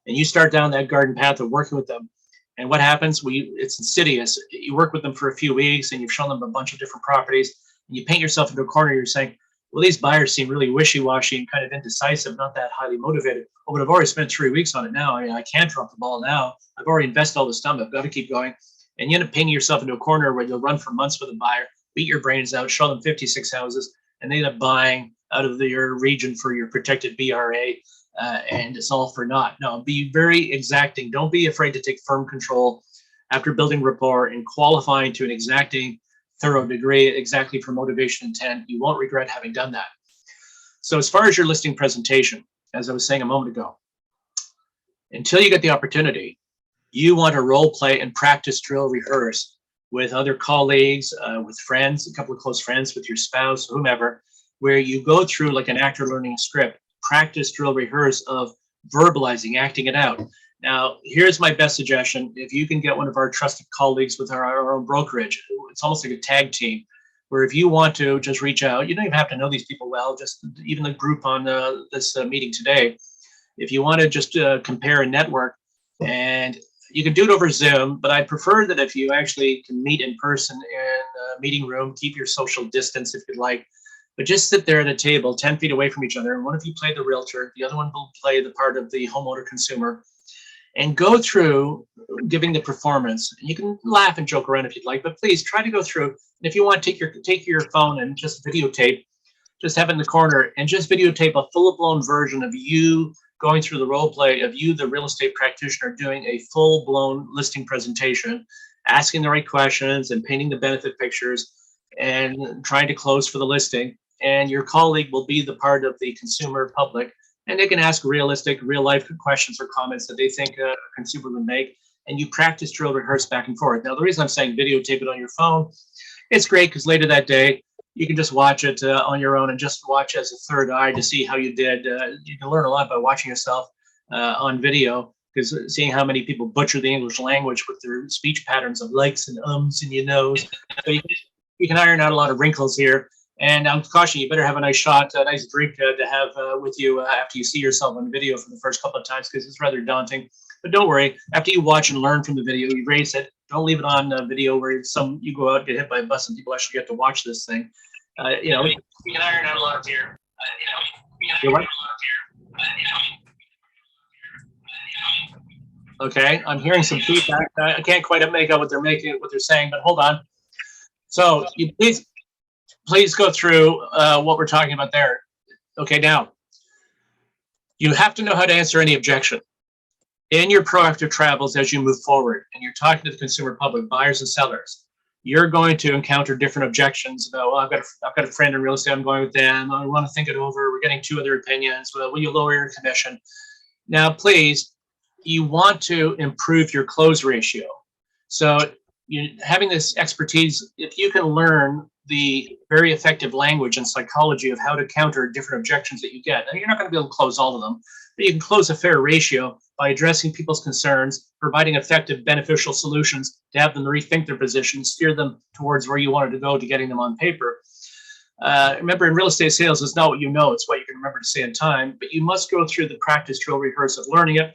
and you start down that garden path of working with them, and what happens? It's insidious. You work with them for a few weeks and you've shown them a bunch of different properties, and you paint yourself into a corner. You're saying, well, these buyers seem really wishy-washy and kind of indecisive, not that highly motivated. Oh, but I've already spent 3 weeks on it now. I can't drop the ball now. I've already invested all this time. I've got to keep going. And you end up painting yourself into a corner where you'll run for months with a buyer, beat your brains out, show them 56 houses, and they end up buying out of your region for your protected BRA. And it's all for naught. No, be very exacting. Don't be afraid to take firm control after building rapport and qualifying to an exacting, thorough degree, exactly for motivation intent. You won't regret having done that. So as far as your listing presentation, as I was saying a moment ago, until you get the opportunity, you want to role play and practice, drill, rehearse with other colleagues, with friends, a couple of close friends, with your spouse, whomever, where you go through like an actor learning a script, practice, drill, rehearse of verbalizing, acting it out. Now, here's my best suggestion. If you can get one of our trusted colleagues with our own brokerage, it's almost like a tag team, where if you want to just reach out, you don't even have to know these people well, just even the group on this meeting today. If you want to just compare a network, and you can do it over Zoom, but I prefer that if you actually can meet in person in a meeting room, keep your social distance if you'd like, but just sit there at a table 10 feet away from each other. And one of you play the realtor, the other one will play the part of the homeowner consumer, and go through giving the performance. You can laugh and joke around if you'd like, but please try to go through. And if you want to take your phone and just videotape, just have it in the corner and just videotape a full-blown version of you going through the role play of you, the real estate practitioner, doing a full-blown listing presentation, asking the right questions and painting the benefit pictures and trying to close for the listing. And your colleague will be the part of the consumer public, and they can ask realistic, real-life questions or comments that they think a consumer would make. And you practice, drill, rehearse back and forth. Now, the reason I'm saying videotape it on your phone, it's great because later that day, you can just watch it on your own and just watch as a third eye to see how you did. You can learn a lot by watching yourself on video, because seeing how many people butcher the English language with their speech patterns of likes and ums and you knows. So you can iron out a lot of wrinkles here. And I'm cautioning you, better have a nice shot, a nice drink to have with you after you see yourself on video for the first couple of times, because it's rather daunting. But don't worry, after you watch and learn from the video, you erase it. Don't leave it on video where you go out and get hit by a bus and people actually get to watch this thing. We can iron out a lot here. Okay, I'm hearing some feedback. I can't quite make out what they're saying, but hold on. So you please go through what we're talking about there. Okay, now you have to know how to answer any objection in your proactive travels as you move forward, and you're talking to the consumer public, buyers and sellers. You're going to encounter different objections about, well, I've got a friend in real estate, I'm going with them, I want to think it over, we're getting two other opinions, well, will you lower your commission? Now, please, you want to improve your close ratio. So having this expertise, if you can learn the very effective language and psychology of how to counter different objections that you get, and you're not going to be able to close all of them, but you can close a fair ratio by addressing people's concerns, providing effective, beneficial solutions to have them rethink their position, steer them towards where you wanted to go to getting them on paper. Remember, in real estate sales, it's not what you know, it's what you can remember to say in time, but you must go through the practice, drill, rehearse of learning it.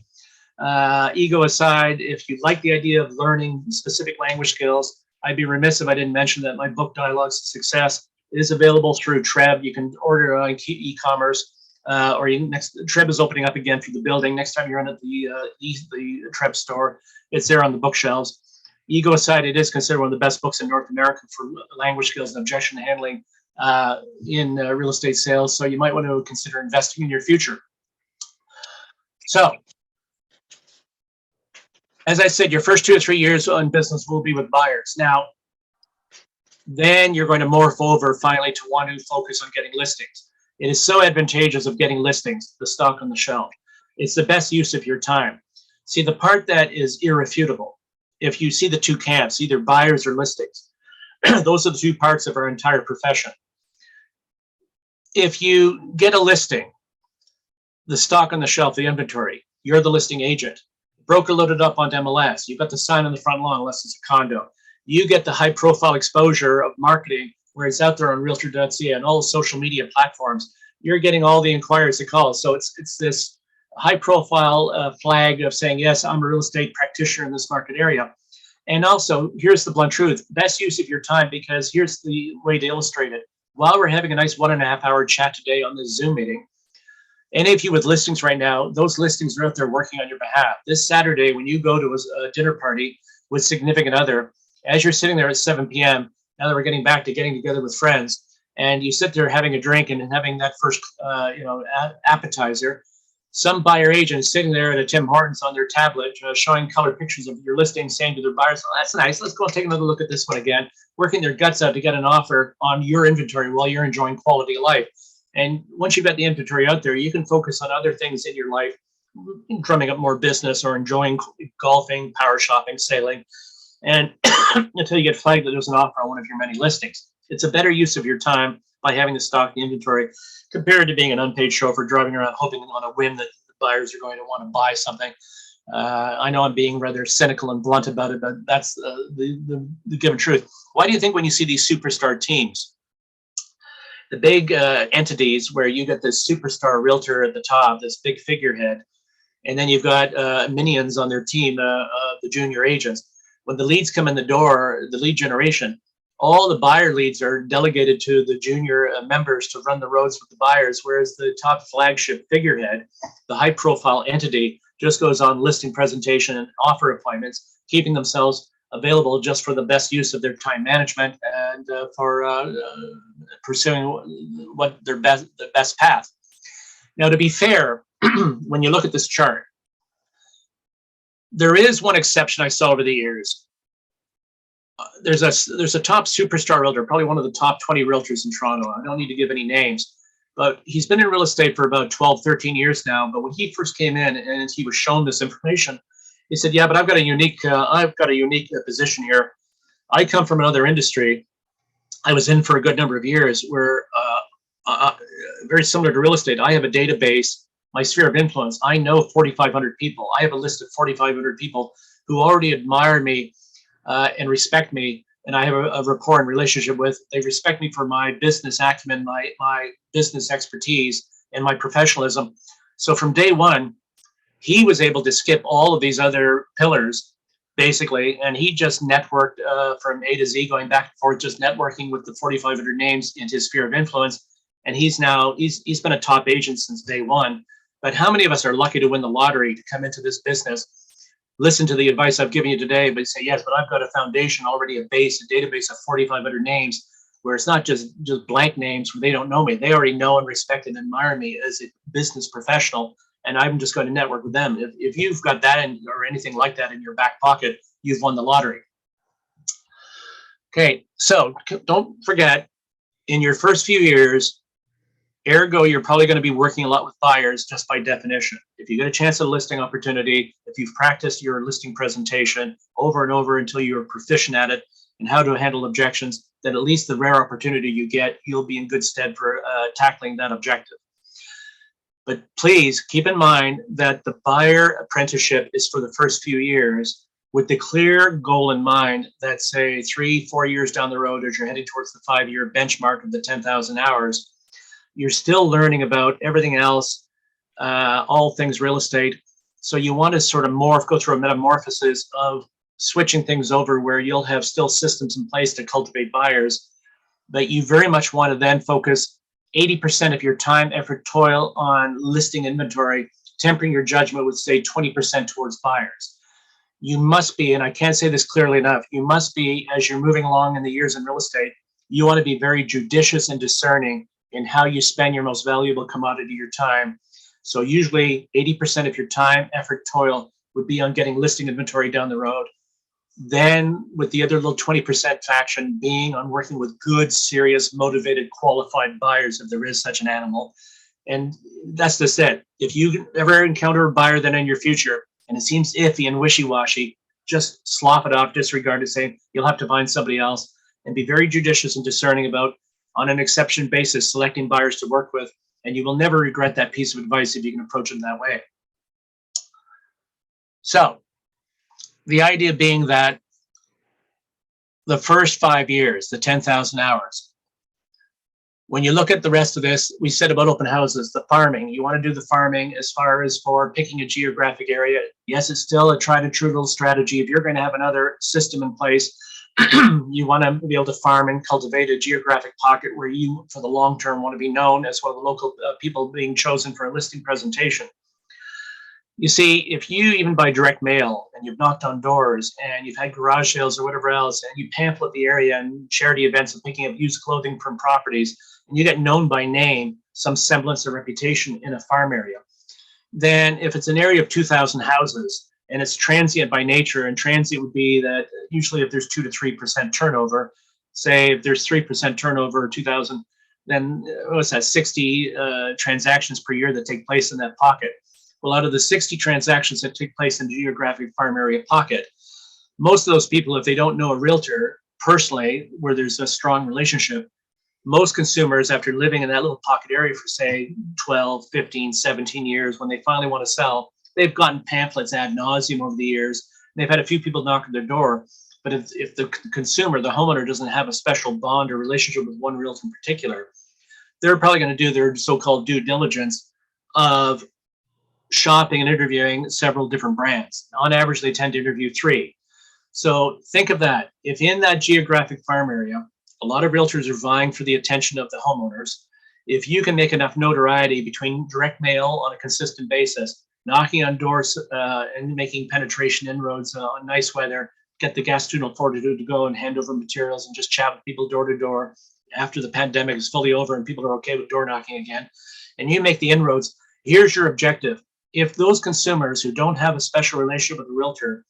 Ego aside, if you like the idea of learning specific language skills, I'd be remiss if I didn't mention that my book, Dialogues to Success, is available through Treb. You can order it on e-commerce. Treb is opening up again through the building. Next time you're in at the Treb store, it's there on the bookshelves. Ego aside, it is considered one of the best books in North America for language skills and objection handling in real estate sales. So you might want to consider investing in your future. So, as I said, your first 2 or 3 years in business will be with buyers. Now, then you're going to morph over finally to want to focus on getting listings. It is so advantageous of getting listings, the stock on the shelf. It's the best use of your time. See, the part that is irrefutable, if you see the two camps, either buyers or listings, those are the two parts of our entire profession. If you get a listing, the stock on the shelf, the inventory, you're the listing agent. Broker loaded up on MLS. You've got the sign on the front lawn unless it's a condo. You get the high profile exposure of marketing where it's out there on realtor.ca and all the social media platforms. You're getting all the inquiries that call. So it's this high profile flag of saying, yes, I'm a real estate practitioner in this market area. And also, here's the blunt truth, best use of your time, because here's the way to illustrate it. While we're having a nice 1.5 hour chat today on this Zoom meeting, any of you with listings right now, those listings are out there working on your behalf. This Saturday, when you go to a dinner party with significant other, as you're sitting there at 7 p.m., now that we're getting back to getting together with friends, and you sit there having a drink and having that first, appetizer, some buyer agent sitting there at a Tim Hortons on their tablet, showing colored pictures of your listing, saying to their buyers, oh, that's nice, let's go and take another look at this one again, working their guts out to get an offer on your inventory while you're enjoying quality of life. And once you've got the inventory out there, you can focus on other things in your life, drumming up more business or enjoying golfing, power shopping, sailing, and until you get flagged that there's an offer on one of your many listings. It's a better use of your time by having to stock the inventory compared to being an unpaid chauffeur driving around hoping on a whim that the buyers are going to want to buy something. I know I'm being rather cynical and blunt about it, but that's the given truth. Why do you think when you see these superstar teams, the big entities where you get this superstar realtor at the top, this big figurehead, and then you've got minions on their team, the junior agents, when the leads come in the door, the lead generation, all the buyer leads are delegated to the junior members to run the roads with the buyers, whereas the top flagship figurehead, the high profile entity, just goes on listing presentation and offer appointments, keeping themselves available just for the best use of their time management and for pursuing what the best path. Now, to be fair, when you look at this chart, there is one exception I saw over the years. There's a top superstar realtor, probably one of the top 20 realtors in Toronto. I don't need to give any names, but he's been in real estate for about 12, 13 years now. But when he first came in and he was shown this information, he said, yeah, but I've got a unique position here. I come from another industry. I was in for a good number of years where very similar to real estate. I have a database, my sphere of influence. I know 4,500 people. I have a list of 4,500 people who already admire me and respect me, and I have a rapport and relationship with. They respect me for my business acumen, my business expertise, and my professionalism. So from day one, he was able to skip all of these other pillars, basically, and he just networked from A to Z, going back and forth, just networking with the 4,500 names in his sphere of influence. And he's been a top agent since day one. But how many of us are lucky to win the lottery to come into this business, listen to the advice I've given you today, but say, yes, but I've got a foundation already, a database of 4,500 names, where it's not just blank names where they don't know me. They already know and respect and admire me as a business professional, and I'm just going to network with them. If you've got that or anything like that in your back pocket, you've won the lottery. Okay, so don't forget, in your first few years, ergo, you're probably going to be working a lot with buyers just by definition. If you get a chance at a listing opportunity, if you've practiced your listing presentation over and over until you're proficient at it and how to handle objections, then at least the rare opportunity you get, you'll be in good stead for tackling that objective. But please keep in mind that the buyer apprenticeship is for the first few years with the clear goal in mind that, say, 3-4 years down the road, as you're heading towards the 5-year benchmark of the 10,000 hours, you're still learning about everything else, all things real estate. So you want to sort of go through a metamorphosis of switching things over where you'll have still systems in place to cultivate buyers, but you very much want to then focus 80% of your time, effort, toil on listing inventory, tempering your judgment with, say, 20% towards buyers. You must be, and I can't say this clearly enough, you must be, as you're moving along in the years in real estate, you want to be very judicious and discerning in how you spend your most valuable commodity, your time. So usually 80% of your time, effort, toil would be on getting listing inventory down the road. Then with the other little 20% fraction being on working with good, serious, motivated, qualified buyers, if there is such an animal. And that's just it. If you ever encounter a buyer then in your future, and it seems iffy and wishy-washy, just slop it off, disregard it, say, you'll have to find somebody else, and be very judicious and discerning about, on an exception basis, selecting buyers to work with, and you will never regret that piece of advice if you can approach them that way. So the idea being that the first 5 years, the 10,000 hours, when you look at the rest of this, we said about open houses, the farming, you want to do the farming as far as for picking a geographic area. Yes, it's still a tried and true little strategy. If you're going to have another system in place, you want to be able to farm and cultivate a geographic pocket where you, for the long term, want to be known as one of the local people being chosen for a listing presentation. You see, if you even by direct mail and you've knocked on doors and you've had garage sales or whatever else, and you pamphlet the area and charity events and picking up used clothing from properties, and you get known by name, some semblance of reputation in a farm area, then if it's an area of 2,000 houses and it's transient by nature, and transient would be that usually if there's 2 to 3% turnover, say if there's 3% turnover, 2,000, then what's that, 60 transactions per year that take place in that pocket. Well, out of the 60 transactions that take place in the geographic farm area pocket, most of those people, if they don't know a realtor personally, where there's a strong relationship, most consumers, after living in that little pocket area for say 12, 15, 17 years, when they finally want to sell, they've gotten pamphlets ad nauseum over the years. They've had a few people knock on their door. But if the consumer, the homeowner, doesn't have a special bond or relationship with one realtor in particular, they're probably going to do their so-called due diligence of shopping and interviewing several different brands. On average, they tend to interview 3. So think of that. If in that geographic farm area, a lot of realtors are vying for the attention of the homeowners. If you can make enough notoriety between direct mail on a consistent basis, knocking on doors and making penetration inroads on nice weather, get the gastronomic fortitude to go and hand over materials and just chat with people door to door after the pandemic is fully over and people are okay with door knocking again, and you make the inroads, here's your objective. If those consumers who don't have a special relationship with a realtor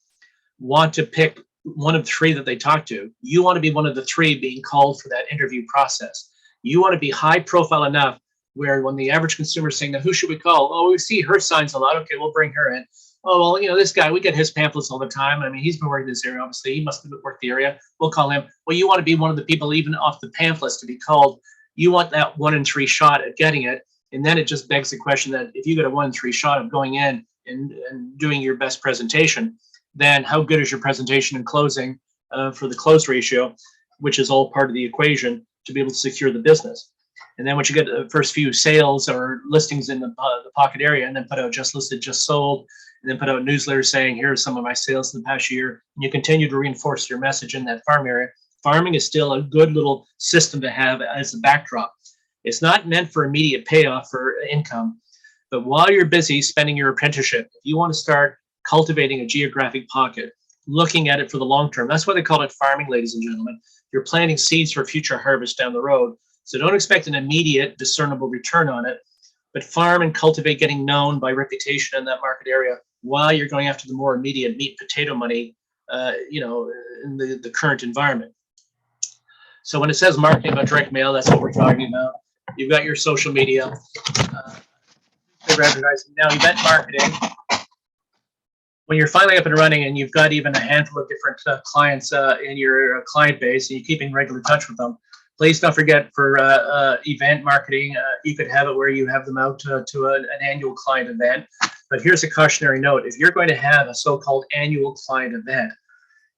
want to pick one of 3 that they talk to, you want to be one of the 3 being called for that interview process. You want to be high profile enough where when the average consumer is saying, now who should we call? Oh, we see her signs a lot. Okay, we'll bring her in. Oh, well, this guy, we get his pamphlets all the time. I mean, he's been working this area, obviously. He must have worked the area. We'll call him. Well, you want to be one of the people, even off the pamphlets, to be called. You want that 1 in 3 shot at getting it. And then it just begs the question that if you get a 1 in 3 shot of going in and doing your best presentation, then how good is your presentation and closing for the close ratio, which is all part of the equation to be able to secure the business. And then once you get the first few sales or listings in the pocket area, and then put out just listed, just sold, and then put out newsletters saying, here are some of my sales in the past year, and you continue to reinforce your message in that farm area. Farming is still a good little system to have as a backdrop. It's not meant for immediate payoff for income, but while you're busy spending your apprenticeship, if you want to start cultivating a geographic pocket, looking at it for the long term, that's why they call it farming, ladies and gentlemen. You're planting seeds for future harvest down the road. So don't expect an immediate discernible return on it, but farm and cultivate getting known by reputation in that market area while you're going after the more immediate meat potato money, in the current environment. So when it says marketing about direct mail, that's what we're talking about. You've got your social media, advertising. Now, event marketing, when you're finally up and running and you've got even a handful of different clients in your client base and you keep in regular touch with them, please don't forget for event marketing, you could have it where you have them out to an annual client event. But here's a cautionary note. If you're going to have a so-called annual client event,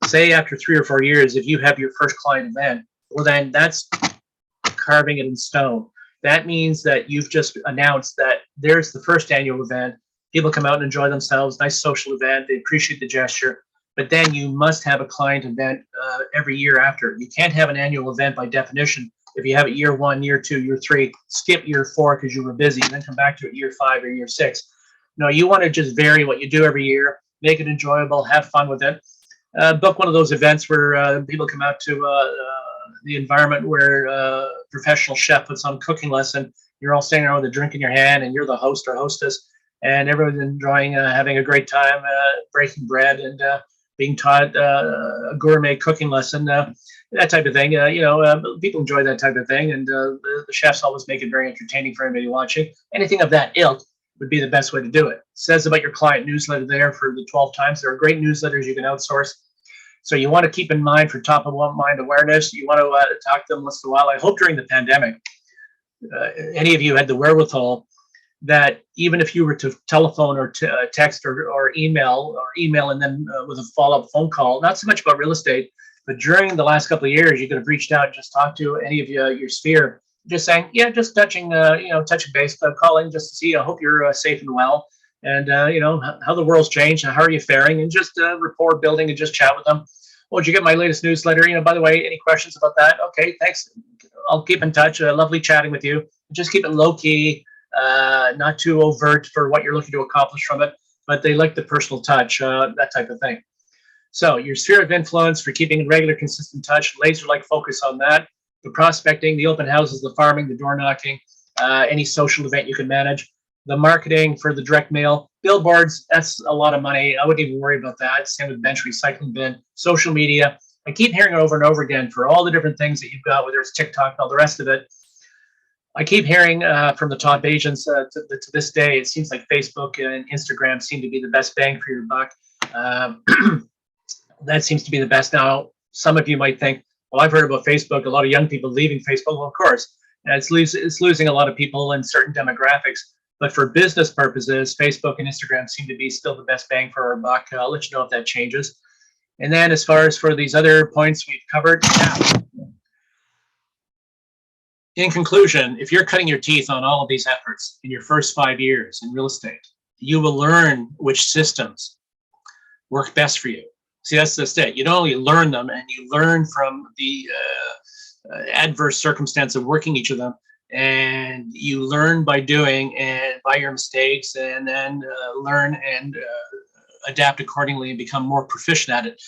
say after 3 or 4 years, if you have your first client event, well, then that's carving it in stone. That means that you've just announced that there's the first annual event. People come out and enjoy themselves, nice social event. They appreciate the gesture. But then you must have a client event every year after. You can't have an annual event by definition. If you have it year 1, year 2, year 3, skip year 4 because you were busy, and then come back to it year 5 or year 6. No, you want to just vary what you do every year, make it enjoyable, have fun with it. Book one of those events where people come out to the environment where a professional chef puts on a cooking lesson. You're all standing around with a drink in your hand, and you're the host or hostess, and everyone's enjoying having a great time, breaking bread and being taught a gourmet cooking lesson, that type of thing. People enjoy that type of thing, and the chefs always make it very entertaining for anybody watching. Anything of that ilk would be the best way to do it. It says about your client newsletter there for the 12 times. There are great newsletters you can outsource. So you want to keep in mind for top of mind awareness. You want to talk to them once in a while. I hope during the pandemic, any of you had the wherewithal that even if you were to telephone or text or email and then with a follow-up phone call, not so much about real estate, but during the last couple of years, you could have reached out and just talked to any of your sphere, just saying, yeah, just touching base, calling just to see. I hope you're safe and well, and how the world's changed, how are you faring, and just rapport building and just chat with them. Oh, did you get my latest newsletter? By the way, any questions about that? Okay, thanks. I'll keep in touch. Lovely chatting with you. Just keep it low key. Not too overt for what you're looking to accomplish from it, but they like the personal touch, that type of thing. So your sphere of influence for keeping regular, consistent touch, laser-like focus on that. The prospecting, the open houses, the farming, the door knocking, any social event you can manage. The marketing for the direct mail, billboards, that's a lot of money. I wouldn't even worry about that. Same with bench recycling bin, social media. I keep hearing it over and over again for all the different things that you've got, whether it's TikTok and all the rest of it. I keep hearing from the top agents to this day, it seems like Facebook and Instagram seem to be the best bang for your buck. that seems to be the best. Now, some of you might think, well, I've heard about Facebook, a lot of young people leaving Facebook. Well, of course, it's losing a lot of people in certain demographics. But for business purposes, Facebook and Instagram seem to be still the best bang for our buck. I'll let you know if that changes. And then as far as for these other points we've covered, in conclusion, if you're cutting your teeth on all of these efforts in your first 5 years in real estate, you will learn which systems work best for you. See, that's just it. You don't only learn them, and you learn from the adverse circumstance of working each of them, and you learn by doing and by your mistakes, and then learn and adapt accordingly and become more proficient at it.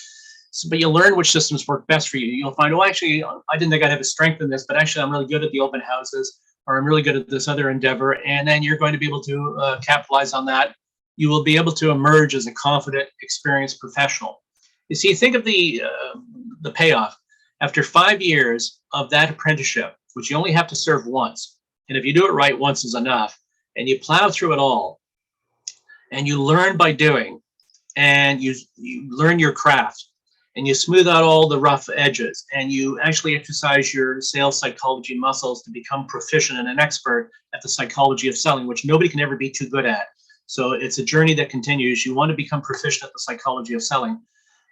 So, but you'll learn which systems work best for you. You'll find, oh, actually, I didn't think I'd have a strength in this, but actually I'm really good at the open houses, or I'm really good at this other endeavor. And then you're going to be able to capitalize on that. You will be able to emerge as a confident, experienced professional. You see, think of the payoff. After 5 years of that apprenticeship, which you only have to serve once, and if you do it right, once is enough, and you plow through it all, and you learn by doing, and you learn your craft, and you smooth out all the rough edges, and you actually exercise your sales psychology muscles to become proficient and an expert at the psychology of selling, which nobody can ever be too good at. So it's a journey that continues. You want to become proficient at the psychology of selling.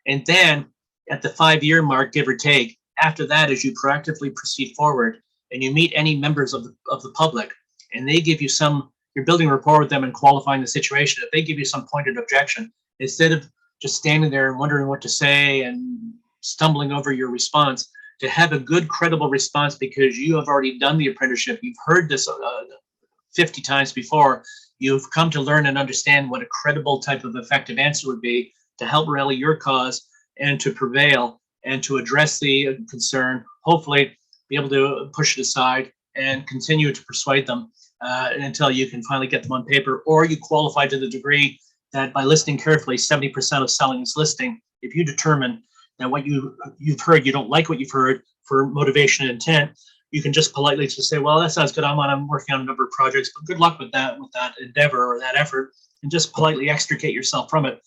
And then at the 5-year mark, give or take, after that, as you proactively proceed forward and you meet any members of the public, and they give you you're building rapport with them and qualifying the situation. If they give you some pointed objection, instead of just standing there and wondering what to say and stumbling over your response, to have a good, credible response because you have already done the apprenticeship. You've heard this 50 times before. You've come to learn and understand what a credible type of effective answer would be to help rally your cause and to prevail and to address the concern, hopefully be able to push it aside and continue to persuade them until you can finally get them on paper, or you qualify to the degree that by listening carefully, 70% of selling is listening. If you determine that what you've heard, you don't like what you've heard for motivation and intent, you can just politely just say, well, that sounds good. I'm working on a number of projects, but good luck with that endeavor or that effort, and just politely extricate yourself from it.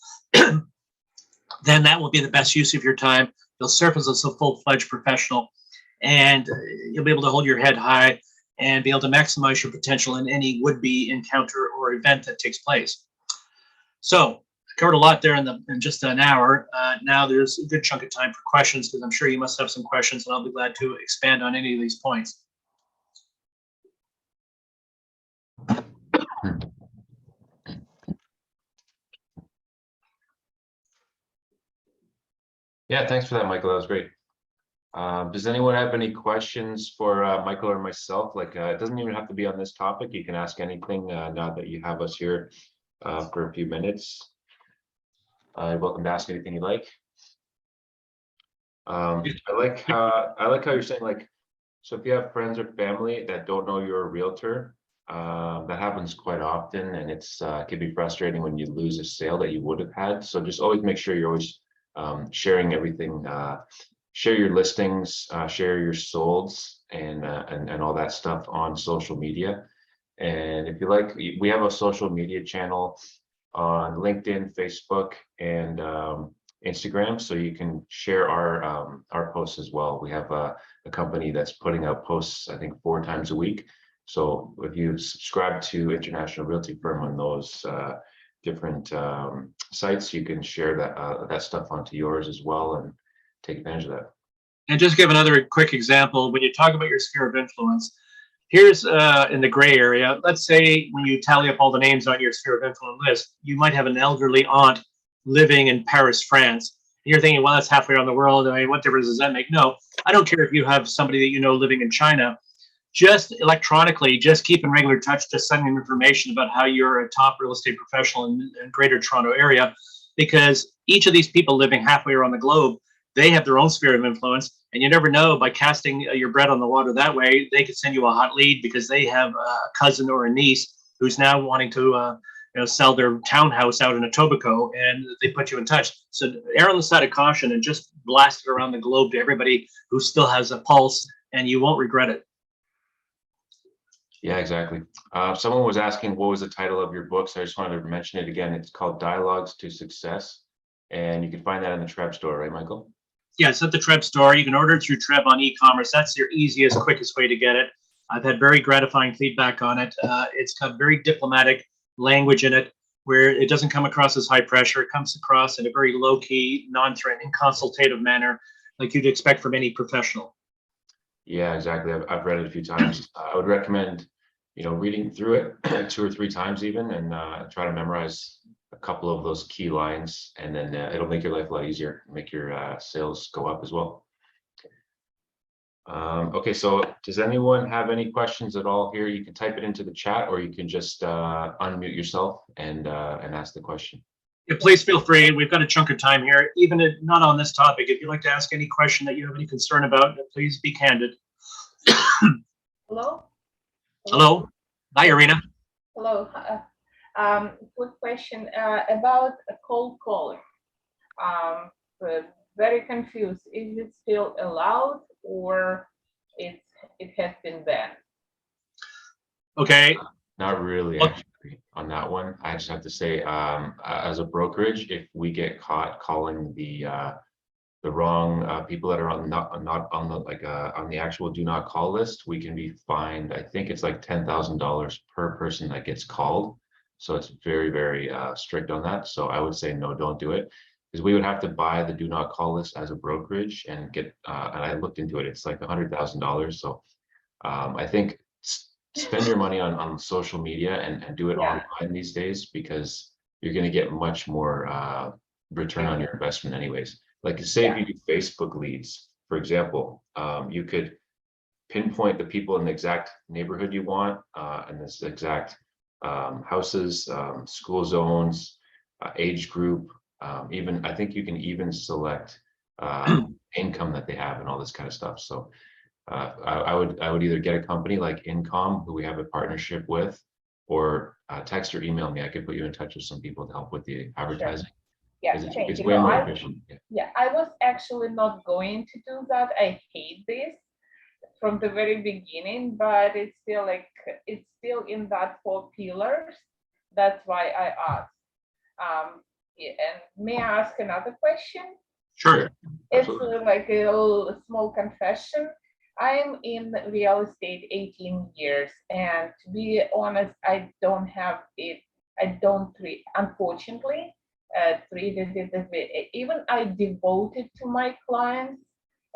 Then that will be the best use of your time. You'll serve as a full-fledged professional, and you'll be able to hold your head high and be able to maximize your potential in any would-be encounter or event that takes place. So I covered a lot there in just an hour. Now there's a good chunk of time for questions, because I'm sure you must have some questions, and I'll be glad to expand on any of these points. Yeah, thanks for that, Michael. That was great. Does anyone have any questions for Michael or myself? Like, it doesn't even have to be on this topic. You can ask anything now that you have us here for a few minutes. You're welcome to ask anything you like. I like how you're saying, like, so if you have friends or family that don't know you're a realtor, that happens quite often, and it can be frustrating when you lose a sale that you would have had. So just always make sure you're always sharing everything, share your listings, share your solds, and all that stuff on social media. And if you like, we have a social media channel on LinkedIn, Facebook, and Instagram, so you can share our posts as well. We have a company that's putting out posts, I think, 4 times a week. So if you subscribe to International Realty Firm on those different sites, you can share that stuff onto yours as well and take advantage of that. And just give another quick example. When you talk about your sphere of influence, here's in the gray area. Let's say when you tally up all the names on your sphere of influence list, you might have an elderly aunt living in Paris, France. And you're thinking, well, that's halfway around the world. I mean, what difference does that make? No, I don't care if you have somebody that you know living in China. Just electronically, just keep in regular touch, just sending them information about how you're a top real estate professional in Greater Toronto area, because each of these people living halfway around the globe, they have their own sphere of influence, and you never know, by casting your bread on the water that way, they could send you a hot lead because they have a cousin or a niece who's now wanting to sell their townhouse out in Etobicoke, and they put you in touch. So err on the side of caution and just blast it around the globe to everybody who still has a pulse, and you won't regret it. Yeah, exactly. Someone was asking what was the title of your book, so I just wanted to mention it again. It's called Dialogues to Success. and you can find that in the Treb store, right, Michael? Yeah, it's at the Treb store. You can order it through Treb on e-commerce. That's your easiest, quickest way to get it. I've had very gratifying feedback on it. It's got very diplomatic language in it, where it doesn't come across as high pressure. It comes across in a very low-key, non-threatening, consultative manner, like you'd expect from any professional. Yeah, exactly. I've read it a few times. I would recommend, reading through it 2 or 3 times even, and try to memorize a couple of those key lines, and then it'll make your life a lot easier, make your sales go up as well. Okay, so does anyone have any questions at all here? You can type it into the chat, or you can just unmute yourself and ask the question. Yeah, please feel free. We've got a chunk of time here, even if not on this topic. If you'd like to ask any question that you have any concern about, please be candid. Hello? Hello. Hi, Irina. Hello. Quick question about a cold calling. Very confused. Is it still allowed, or it has been banned? Okay. Not really, actually, on that one. I just have to say, as a brokerage, if we get caught calling the wrong people that are not on the actual do not call list, we can be fined. I think it's like $10,000 per person that gets called. So it's very, very strict on that. So I would say no, don't do it, because we would have to buy the do not call list as a brokerage and get. And I looked into it. It's like $100,000. So I think spend your money on social media and do it online these days, because you're going to get much more return on your investment anyways. Like, say if you do Facebook leads, for example, you could pinpoint the people in the exact neighborhood you want, and this exact houses, school zones, age group, even I think you can even select income that they have and all this kind of stuff. So I would either get a company like Incom, who we have a partnership with, or text or email me. I could put you in touch with some people to help with the advertising. Yeah, it's way more efficient. Yeah, I was actually not going to do that. I hate this from the very beginning, but it's still in that 4 pillars. That's why I asked. And may I ask another question? Sure. It's like a little small confession. I'm in real estate 18 years, and to be honest, I don't have it. I don't treat, unfortunately, treated it as even I devoted to my clients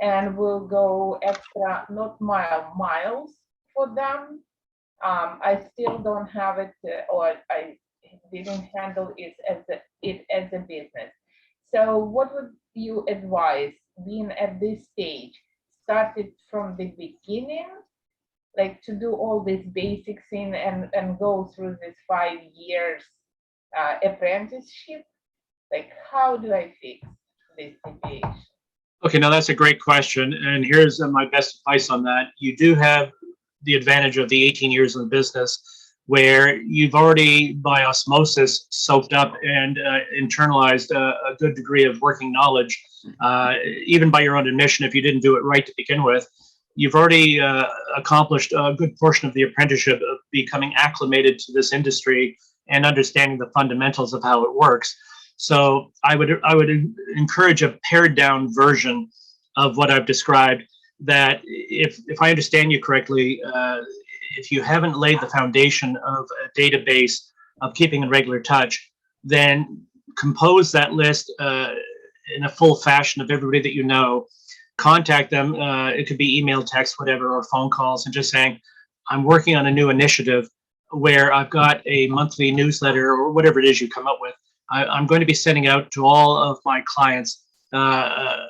and will go extra, not miles for them. I still don't have it, or I didn't handle it as a business. So what would you advise, being at this stage, started from the beginning, like to do all these basic things and go through this 5 years apprenticeship? Like, how do I fix this situation? Okay, now that's a great question. And here's my best advice on that. You do have the advantage of the 18 years in the business, where you've already, by osmosis, soaked up and internalized a good degree of working knowledge, even by your own admission, if you didn't do it right to begin with. You've already accomplished a good portion of the apprenticeship of becoming acclimated to this industry and understanding the fundamentals of how it works. So I would encourage a pared down version of what I've described, that if I understand you correctly, if you haven't laid the foundation of a database of keeping in regular touch, then compose that list in a full fashion of everybody that you know. Contact them. It could be email, text, whatever, or phone calls, and just saying, I'm working on a new initiative where I've got a monthly newsletter or whatever it is you come up with. I'm going to be sending out to all of my clients a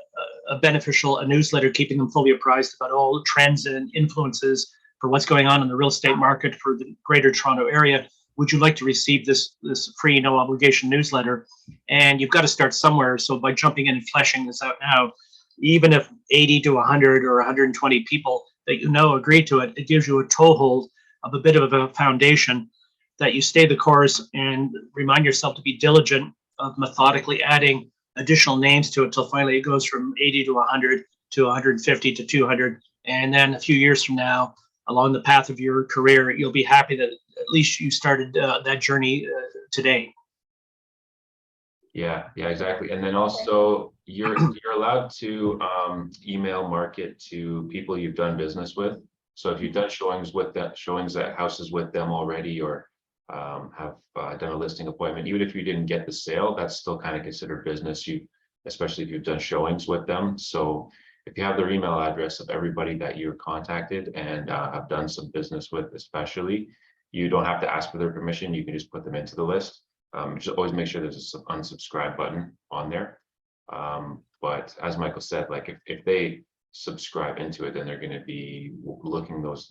newsletter, keeping them fully apprised about all trends and influences for what's going on in the real estate market for the Greater Toronto Area. Would you like to receive this free, no obligation newsletter? And you've got to start somewhere. So by jumping in and fleshing this out now, even if 80 to 100 or 120 people that you know agree to it, it gives you a toehold of a bit of a foundation that you stay the course and remind yourself to be diligent of methodically adding additional names to it till finally it goes from 80 to 100 to 150 to 200. And then a few years from now, along the path of your career, you'll be happy that at least you started that journey today. Yeah, exactly. And then also you're allowed to email market to people you've done business with. So if you've done showings at houses with them already, or have done a listing appointment, even if you didn't get the sale, that's still kind of considered business. Especially if you've done showings with them. So if you have their email address of everybody that you're contacted and have done some business with, especially, you don't have to ask for their permission. You can just put them into the list. Just always make sure there's an unsubscribe button on there. But as Michael said, like if they subscribe into it, then they're going to be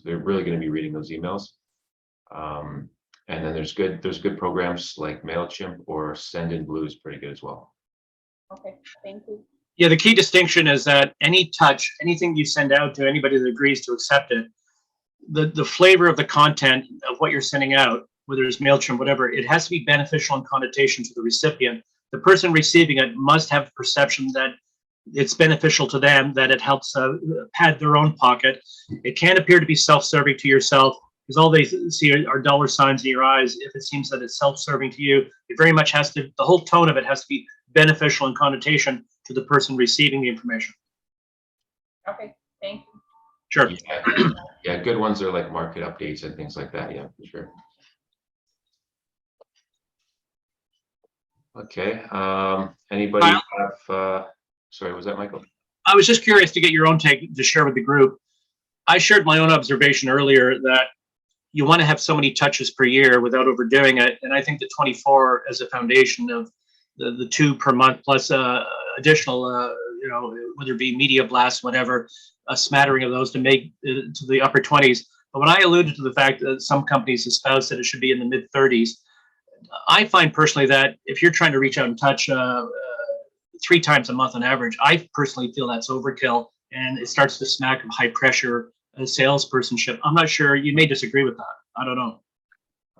they're really going to be reading those emails. And then there's good programs like MailChimp or Sendinblue is pretty good as well. Okay, thank you. Yeah, the key distinction is that anything you send out to anybody that agrees to accept it, the flavor of the content of what you're sending out, whether it's MailChimp, whatever, it has to be beneficial in connotation to the recipient. The person receiving it must have perception that it's beneficial to them, that it helps pad their own pocket. It can't appear to be self-serving to yourself, because all they see are dollar signs in your eyes. If it seems that it's self-serving to you, it very much has to, the whole tone of it has to be beneficial in connotation to the person receiving the information. Okay, thank you. Sure. Yeah, good ones are like market updates and things like that. Yeah, for sure. Okay. Anybody have? Sorry, was that Michael? I was just curious to get your own take to share with the group. I shared my own observation earlier that you want to have so many touches per year without overdoing it, and I think the 24 as a foundation of the 2 per month plus additional, whether it be media blasts, whatever, a smattering of those to make to the upper 20s. But when I alluded to the fact that some companies espouse that it should be in the mid 30s, I find personally that if you're trying to reach out and touch 3 times a month on average, I personally feel that's overkill, and it starts to smack of high pressure salespersonship. I'm not sure. You may disagree with that. I don't know.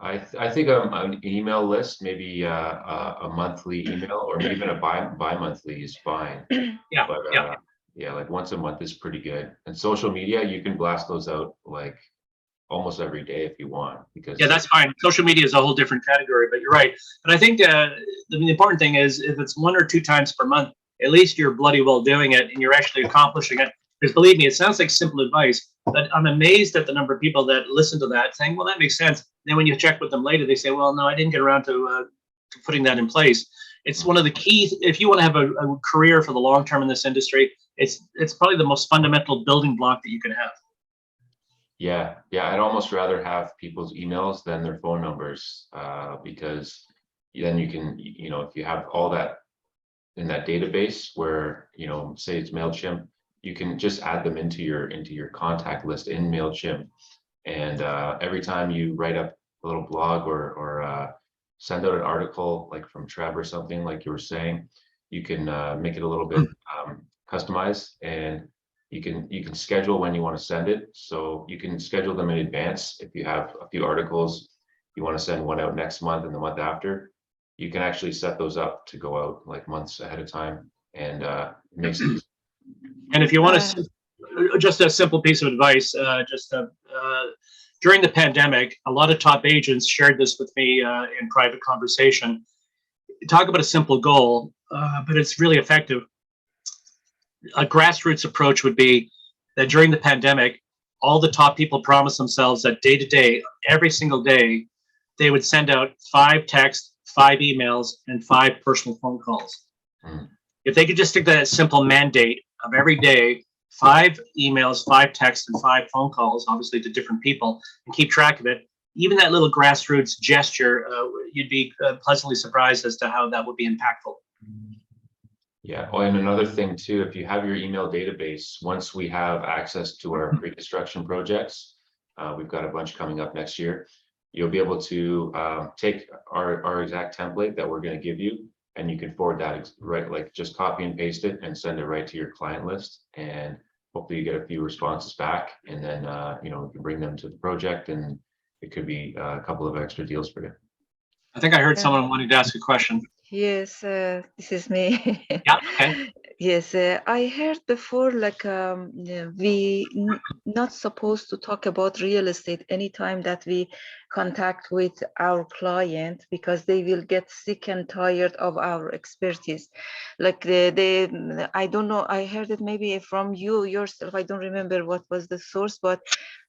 I think an email list, maybe a monthly email, or even a bi-monthly is fine. Yeah, But yeah, like once a month is pretty good. And social media, you can blast those out like almost every day if you want, because yeah, that's fine. Social media is a whole different category, but you're right. But I think the important thing is if it's 1 or 2 times per month, at least you're bloody well doing it and you're actually accomplishing it. Because believe me, it sounds like simple advice, but I'm amazed at the number of people that listen to that saying, well, that makes sense. Then when you check with them later, they say, well, no, I didn't get around to putting that in place. It's one of the keys. If you want to have a career for the long term in this industry, it's probably the most fundamental building block that you can have. Yeah, I'd almost rather have people's emails than their phone numbers, because then you can, if you have all that in that database where, say it's MailChimp, you can just add them into your contact list in MailChimp. And every time you write up a little blog or send out an article like from Trev or something like you were saying, you can make it a little bit customized, and you can schedule when you want to send it. So you can schedule them in advance. If you have a few articles, you want to send one out next month and the month after, you can actually set those up to go out like months ahead of time, and it makes it. And if you want to, just a simple piece of advice, during the pandemic, a lot of top agents shared this with me in private conversation. Talk about a simple goal, but it's really effective. A grassroots approach would be that during the pandemic, all the top people promised themselves that day to day, every single day, they would send out 5 texts, 5 emails, and 5 personal phone calls. If they could just stick to that simple mandate of every day, 5 emails, 5 texts, and 5 phone calls, obviously to different people, and keep track of it, even that little grassroots gesture, you'd be pleasantly surprised as to how that would be impactful. Yeah. Oh, and another thing too, if you have your email database, once we have access to our pre-construction projects, we've got a bunch coming up next year, you'll be able to take our exact template that we're going to give you, and you can forward that right, like just copy and paste it and send it right to your client list, and hopefully you get a few responses back, and then we can bring them to the project, and it could be a couple of extra deals for you. I think I heard someone wanting to ask a question. Yes, this is me. Yeah, okay. Yes, I heard before like not supposed to talk about real estate anytime that we contact with our client because they will get sick and tired of our expertise. Like I don't know, I heard it maybe from you yourself. I don't remember what was the source, but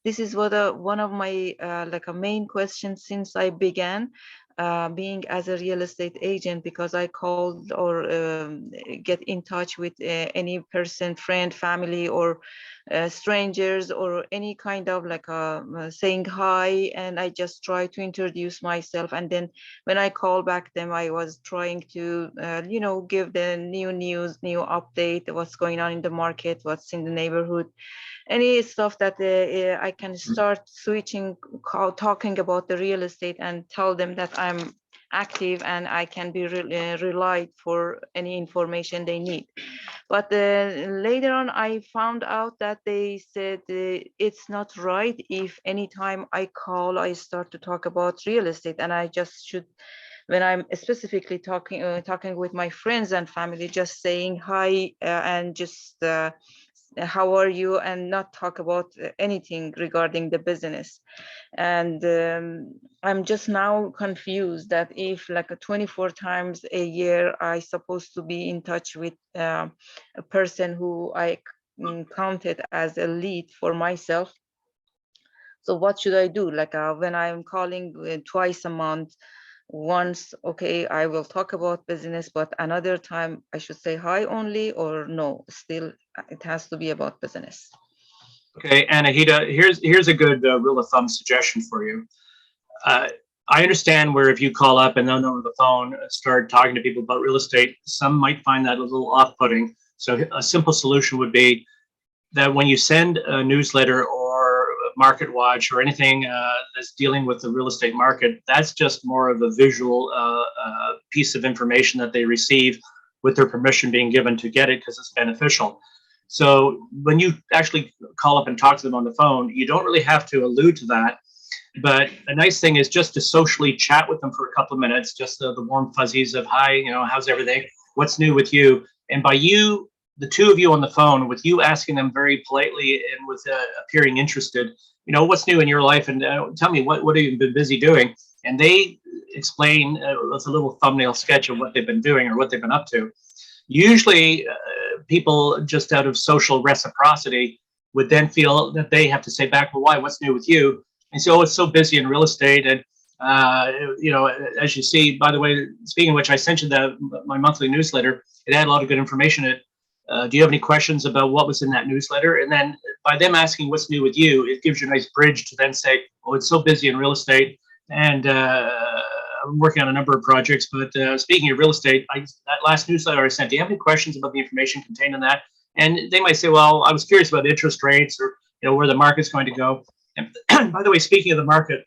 this is what one of my like a main question since I began being as a real estate agent, because I called or get in touch with any person, friend, family, or strangers, or any kind of like saying hi, and I just try to introduce myself, and then when I call back them, I was trying to give the new news, new update, what's going on in the market, what's in the neighborhood, any stuff that I can start switching, talking about the real estate and tell them that I'm active and I can be relied for any information they need. But later on, I found out that they said it's not right if anytime I call, I start to talk about real estate, and I just should, when I'm specifically talking with my friends and family, just saying hi and just how are you, and not talk about anything regarding the business. And I'm just now confused that if like 24 times a year I supposed to be in touch with a person who I counted as a lead for myself, so what should I do? Like when I'm calling twice a month, once, okay, I will talk about business, but another time I should say hi only, or no, still it has to be about business. Okay, Anahita, here's a good rule of thumb suggestion for you. I understand where if you call up and then over the phone start talking to people about real estate, some might find that a little off-putting. So a simple solution would be that when you send a newsletter or Market Watch or anything that's dealing with the real estate market, that's just more of a visual piece of information that they receive with their permission being given to get it because it's beneficial. So when you actually call up and talk to them on the phone, you don't really have to allude to that. But a nice thing is just to socially chat with them for a couple of minutes, just the warm fuzzies of hi, how's everything? What's new with you? And by you, the two of you on the phone, with you asking them very politely and with appearing interested, what's new in your life, and tell me what have you been busy doing? And they explain with a little thumbnail sketch of what they've been doing or what they've been up to. Usually people, just out of social reciprocity, would then feel that they have to say back, well, why, what's new with you? And so, it's so busy in real estate. And, as you see, by the way, speaking of which, I sent you my monthly newsletter. It had a lot of good information in it. Do you have any questions about what was in that newsletter? And then by them asking what's new with you, it gives you a nice bridge to then say, oh, it's so busy in real estate. And I'm working on a number of projects. But speaking of real estate, that last newsletter I sent, do you have any questions about the information contained in that? And they might say, well, I was curious about interest rates, or where the market's going to go. And by the way, speaking of the market,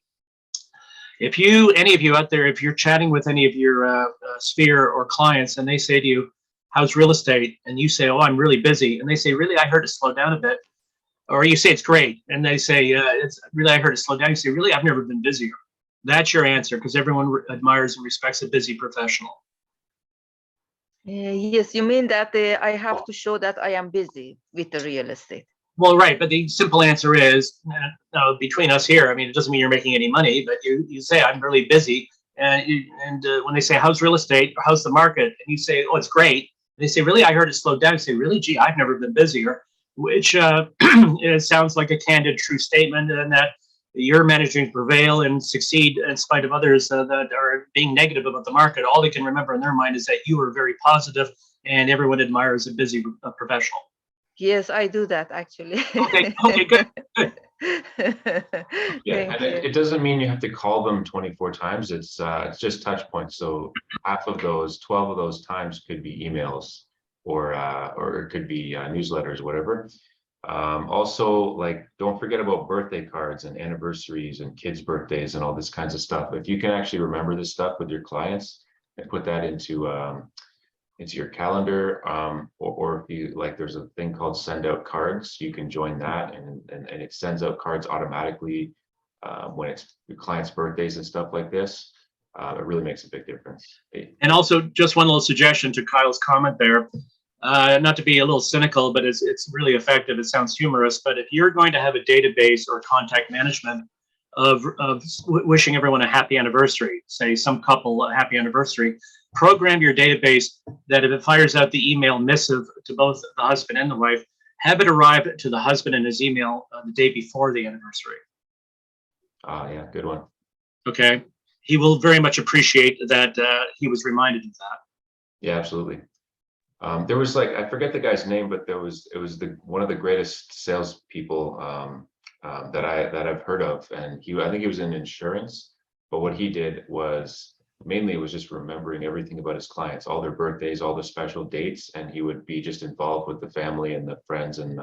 if any of you out there, if you're chatting with any of your sphere or clients and they say to you, how's real estate? And you say, oh, I'm really busy. And they say, really, I heard it slow down a bit. Or you say, it's great. And they say, it's really, I heard it slow down. You say, really, I've never been busier. That's your answer, because everyone admires and respects a busy professional. Yes, you mean that I have to show that I am busy with the real estate. Well, right. But the simple answer is, between us here, I mean, it doesn't mean you're making any money, but you say, I'm really busy. And when they say, how's real estate? Or how's the market? And you say, oh, it's great. And they say, really, I heard it slowed down. You say, really? Gee, I've never been busier, which it sounds like a candid, true statement, and that you're managing to prevail and succeed in spite of others that are being negative about the market. All they can remember in their mind is that you are very positive and everyone admires a busy professional. Yes, I do that actually. Okay, good. Yeah, and it doesn't mean you have to call them 24 times. It's just touch points. So half of those, 12 of those times could be emails, or it could be newsletters, whatever. Also, like, don't forget about birthday cards and anniversaries and kids' birthdays and all this kinds of stuff. If you can actually remember this stuff with your clients and put that into your calendar, or if you like, there's a thing called send out cards. You can join that, and it sends out cards automatically when it's your clients' birthdays and stuff like this. it really makes a big difference. And also, just one little suggestion to Kyle's comment there, not to be a little cynical, but it's really effective. It sounds humorous, but if you're going to have a database or contact management of wishing everyone a happy anniversary, say some couple a happy anniversary, program your database that if it fires out the email missive to both the husband and the wife, have it arrive to the husband in his email the day before the anniversary. Yeah, good one. Okay. He will very much appreciate that he was reminded of that. Yeah, absolutely. There was like, I forget the guy's name, but it was one of the greatest salespeople that I've heard of, and I think he was in insurance. But what he did was mainly it was just remembering everything about his clients, all their birthdays, all the special dates, and he would be just involved with the family and the friends and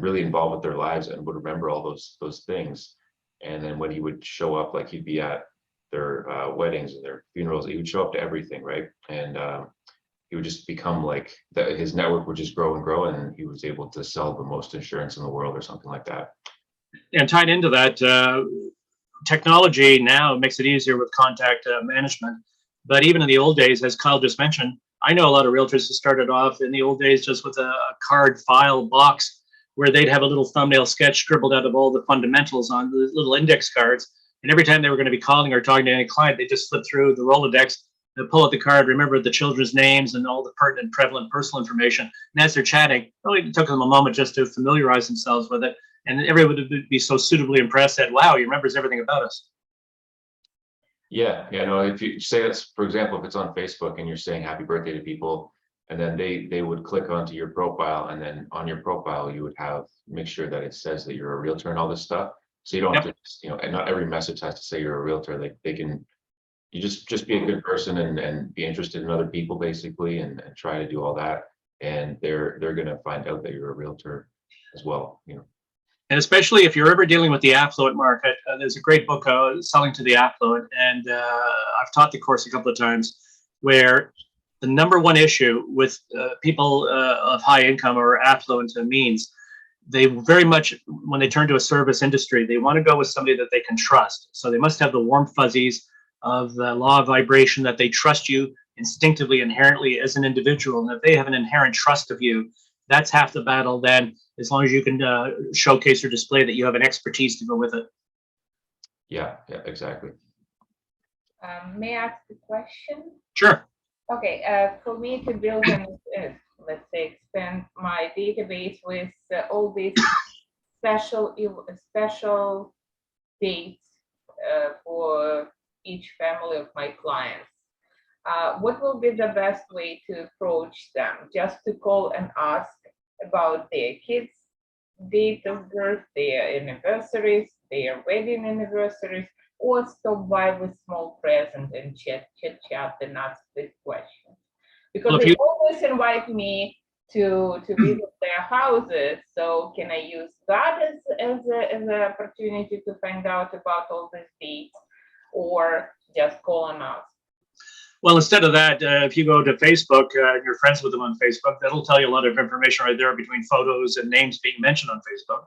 really involved with their lives and would remember all those things. And then when he would show up, like he'd be at their weddings and their funerals, he would show up to everything, right? And he would just become like his network would just grow and grow, and he was able to sell the most insurance in the world or something like that. And tied into that, technology now makes it easier with contact management. But even in the old days, as Kyle just mentioned, I know a lot of realtors who started off in the old days just with a card file box where they'd have a little thumbnail sketch scribbled out of all the fundamentals on the little index cards. And every time they were going to be calling or talking to any client, they just flip through the Rolodex, pull out the card, remember the children's names and all the pertinent, prevalent personal information. And as they're chatting, it took them a moment just to familiarize themselves with it. And everyone would be so suitably impressed that, wow, he remembers everything about us. Yeah, no, if you say it's, for example, if it's on Facebook and you're saying happy birthday to people, and then they would click onto your profile, and then on your profile, you would make sure that it says that you're a realtor and all this stuff. So you don't have to, and not every message has to say you're a realtor. Like you just be a good person and be interested in other people basically, and try to do all that. And they're going to find out that you're a realtor as well, And especially if you're ever dealing with the affluent market, there's a great book, Selling to the Affluent. And I've taught the course a couple of times, where the number one issue with people of high income or affluent means, they very much, when they turn to a service industry, they want to go with somebody that they can trust. So they must have the warm fuzzies of the law of vibration, that they trust you instinctively, inherently as an individual. And if they have an inherent trust of you, that's half the battle then, as long as you can showcase or display that you have an expertise to go with it. Yeah, exactly. May I ask a question? Sure. Okay, for me to build and let's say expand my database with all these special dates for each family of my clients, what will be the best way to approach them? Just to call and ask about their kids' date of birth, their anniversaries, their wedding anniversaries, or stop by with small present and chit chat and ask these questions? Because they always invite me to visit their houses. So can I use that as an opportunity to find out about all these dates, or just call and ask? Well, instead of that, if you go to Facebook and you're friends with them on Facebook, that'll tell you a lot of information right there between photos and names being mentioned on Facebook.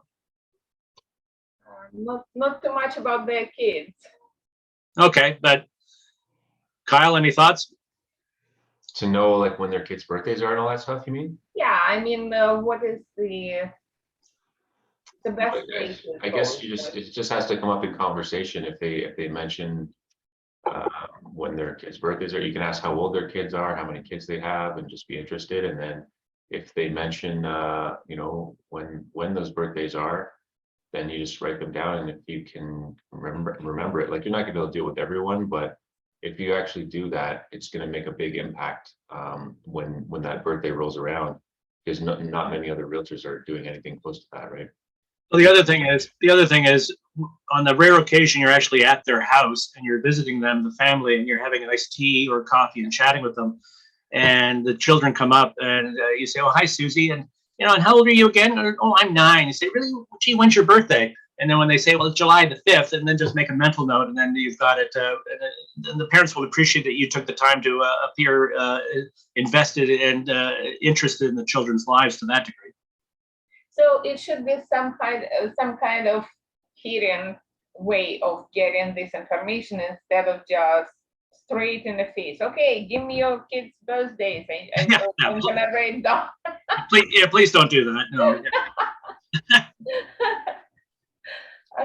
Not too much about their kids. Okay, but Kyle, any thoughts? To know like when their kids' birthdays are and all that stuff, you mean? Yeah, I mean, what is the best way to I guess it just has to come up in conversation. If they mention when their kids' birthdays are, you can ask how old their kids are, how many kids they have, and just be interested. And then if they mention when those birthdays are, then you just write them down. And if you can remember it, like you're not gonna be able to do it with everyone, but if you actually do that, it's going to make a big impact when that birthday rolls around, because not many other realtors are doing anything close to that, right? Well, the other thing is, on the rare occasion you're actually at their house and you're visiting them, the family, and you're having a nice tea or coffee and chatting with them, and the children come up and you say, "Oh, hi, Susie," and and how old are you again? Or, "Oh, I'm 9." You say, "Really? Gee, when's your birthday?" And then when they say, "Well, it's July the 5th," and then just make a mental note, and then you've got it. And the parents will appreciate that you took the time to appear invested and interested in the children's lives to that degree. So it should be some kind of hidden way of getting this information instead of just straight in the face. Okay, give me your kids' birthdays. Yeah, I'm gonna write down. please don't do that. No.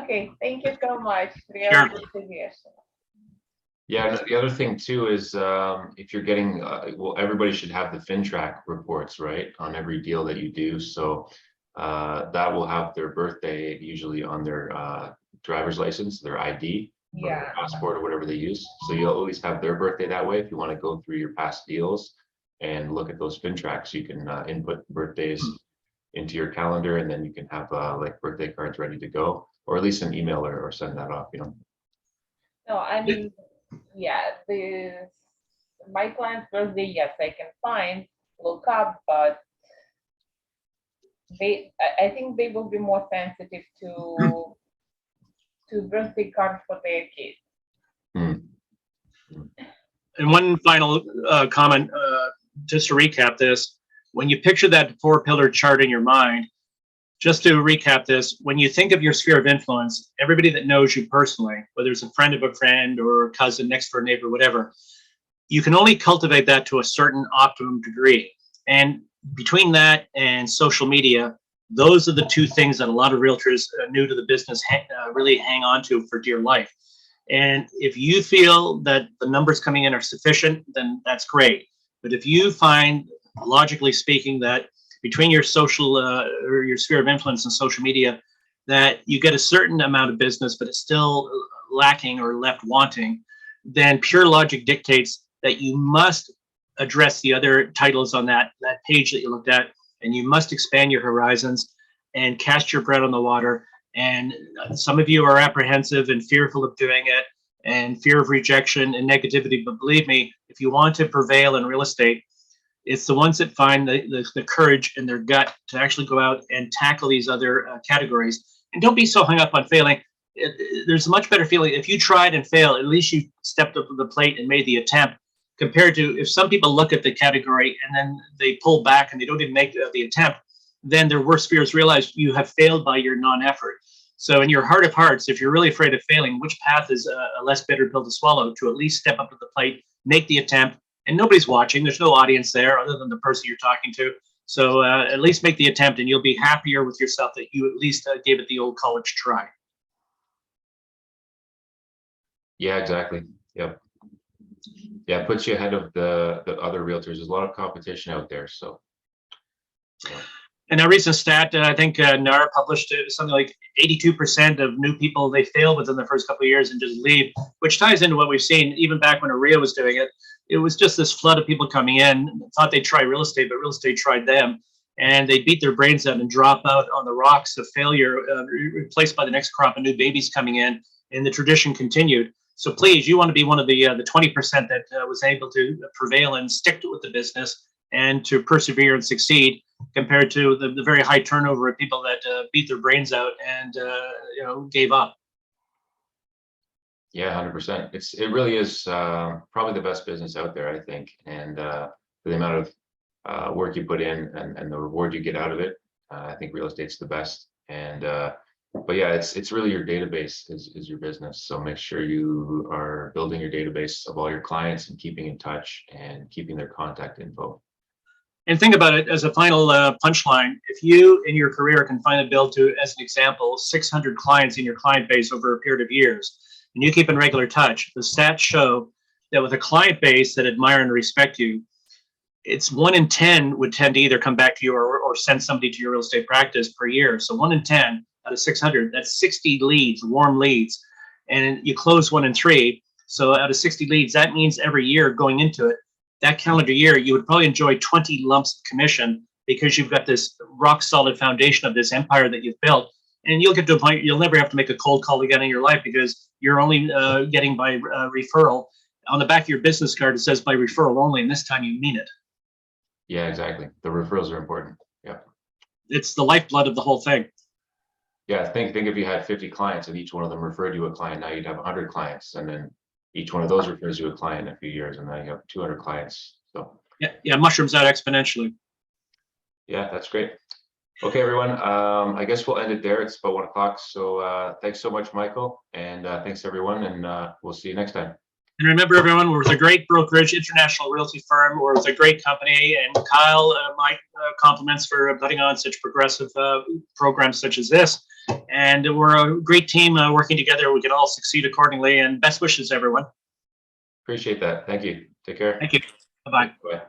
Okay, thank you so much. Really Sure. good suggestion. Yeah, and the other thing too is if you're getting, well, everybody should have the FinTrack reports, right, on every deal that you do. So that will have their birthday usually on their driver's license, their ID, or Yeah. their passport or whatever they use. So you'll always have their birthday that way. If you want to go through your past deals and look at those FinTracks, you can input birthdays into your calendar, and then you can have like birthday cards ready to go, or at least an email or send that off, you know. No, I mean, yeah, my client's birthday, yes, I can find, look up, but I think they will be more sensitive to birthday cards for their kids. And one final comment, just to recap this, when you picture that 4-pillar chart in your mind, just to recap this, when you think of your sphere of influence, everybody that knows you personally, whether it's a friend of a friend or a cousin, next door neighbor, whatever, you can only cultivate that to a certain optimum degree. And between that and social media, those are the two things that a lot of realtors new to the business really hang on to for dear life. And if you feel that the numbers coming in are sufficient, then that's great. But if you find, logically speaking, that between your social or your sphere of influence and social media, that you get a certain amount of business, but it's still lacking or left wanting, then pure logic dictates that you must address the other titles on that page that you looked at, and you must expand your horizons and cast your bread on the water. And some of you are apprehensive and fearful of doing it, and fear of rejection and negativity. But believe me, if you want to prevail in real estate, it's the ones that find the courage in their gut to actually go out and tackle these other categories. And don't be so hung up on failing. There's a much better feeling if you tried and failed, at least you stepped up to the plate and made the attempt, compared to if some people look at the category and then they pull back and they don't even make the attempt, then their worst fears realize you have failed by your non-effort. So in your heart of hearts, if you're really afraid of failing, which path is a less bitter pill to swallow? To at least step up to the plate, make the attempt, and nobody's watching. There's no audience there other than the person you're talking to. So at least make the attempt, and you'll be happier with yourself that you at least gave it the old college try. Yeah, exactly. Yep. Yeah, it puts you ahead of the other realtors. There's a lot of competition out there, so. Yeah. And a recent stat, I think NAR published something like 82% of new people, they fail within the first couple of years and just leave, which ties into what we've seen even back when AREA was doing it. It was just this flood of people coming in, thought they'd try real estate, but real estate tried them. And they beat their brains out and drop out on the rocks of failure, replaced by the next crop of new babies coming in, and the tradition continued. So please, you want to be one of the 20% that was able to prevail and stick with the business and to persevere and succeed, compared to the very high turnover of people that beat their brains out and gave up. Yeah, 100%. It really is probably the best business out there, I think, and for the amount of work you put in and the reward you get out of it, I think real estate's the best. And but yeah, it's really your database is your business. So make sure you are building your database of all your clients and keeping in touch and keeping their contact info. And think about it as a final punchline. If you in your career can finally build to, as an example, 600 clients in your client base over a period of years, and you keep in regular touch, the stats show that with a client base that admire and respect you, it's 1 in 10 would tend to either come back to you or send somebody to your real estate practice per year. So 1 in 10 out of 600, that's 60 leads, warm leads, and you close 1 in 3. So out of 60 leads, that means every year going into it, that calendar year, you would probably enjoy 20 lumps of commission, because you've got this rock solid foundation of this empire that you've built. And you'll get to a point, you'll never have to make a cold call again in your life, because you're only getting by referral. On the back of your business card, it says by referral only, and this time you mean it. Yeah, exactly. The referrals are important. Yeah. It's the lifeblood of the whole thing. Yeah, think if you had 50 clients and each one of them referred you a client, now you'd have 100 clients, and then each one of those refers you a client in a few years, and then you have 200 clients. So yeah, mushrooms out exponentially. Yeah, that's great. Okay, everyone. I guess we'll end it there. It's about 1 o'clock. So thanks so much, Michael, and thanks everyone, and we'll see you next time. And remember, everyone, we're with a great brokerage, international realty firm. We're with a great company. And Kyle, my compliments for putting on such progressive programs such as this. And we're a great team working together. We can all succeed accordingly. And best wishes, everyone. Appreciate that. Thank you. Take care. Thank you. Bye-bye. Bye.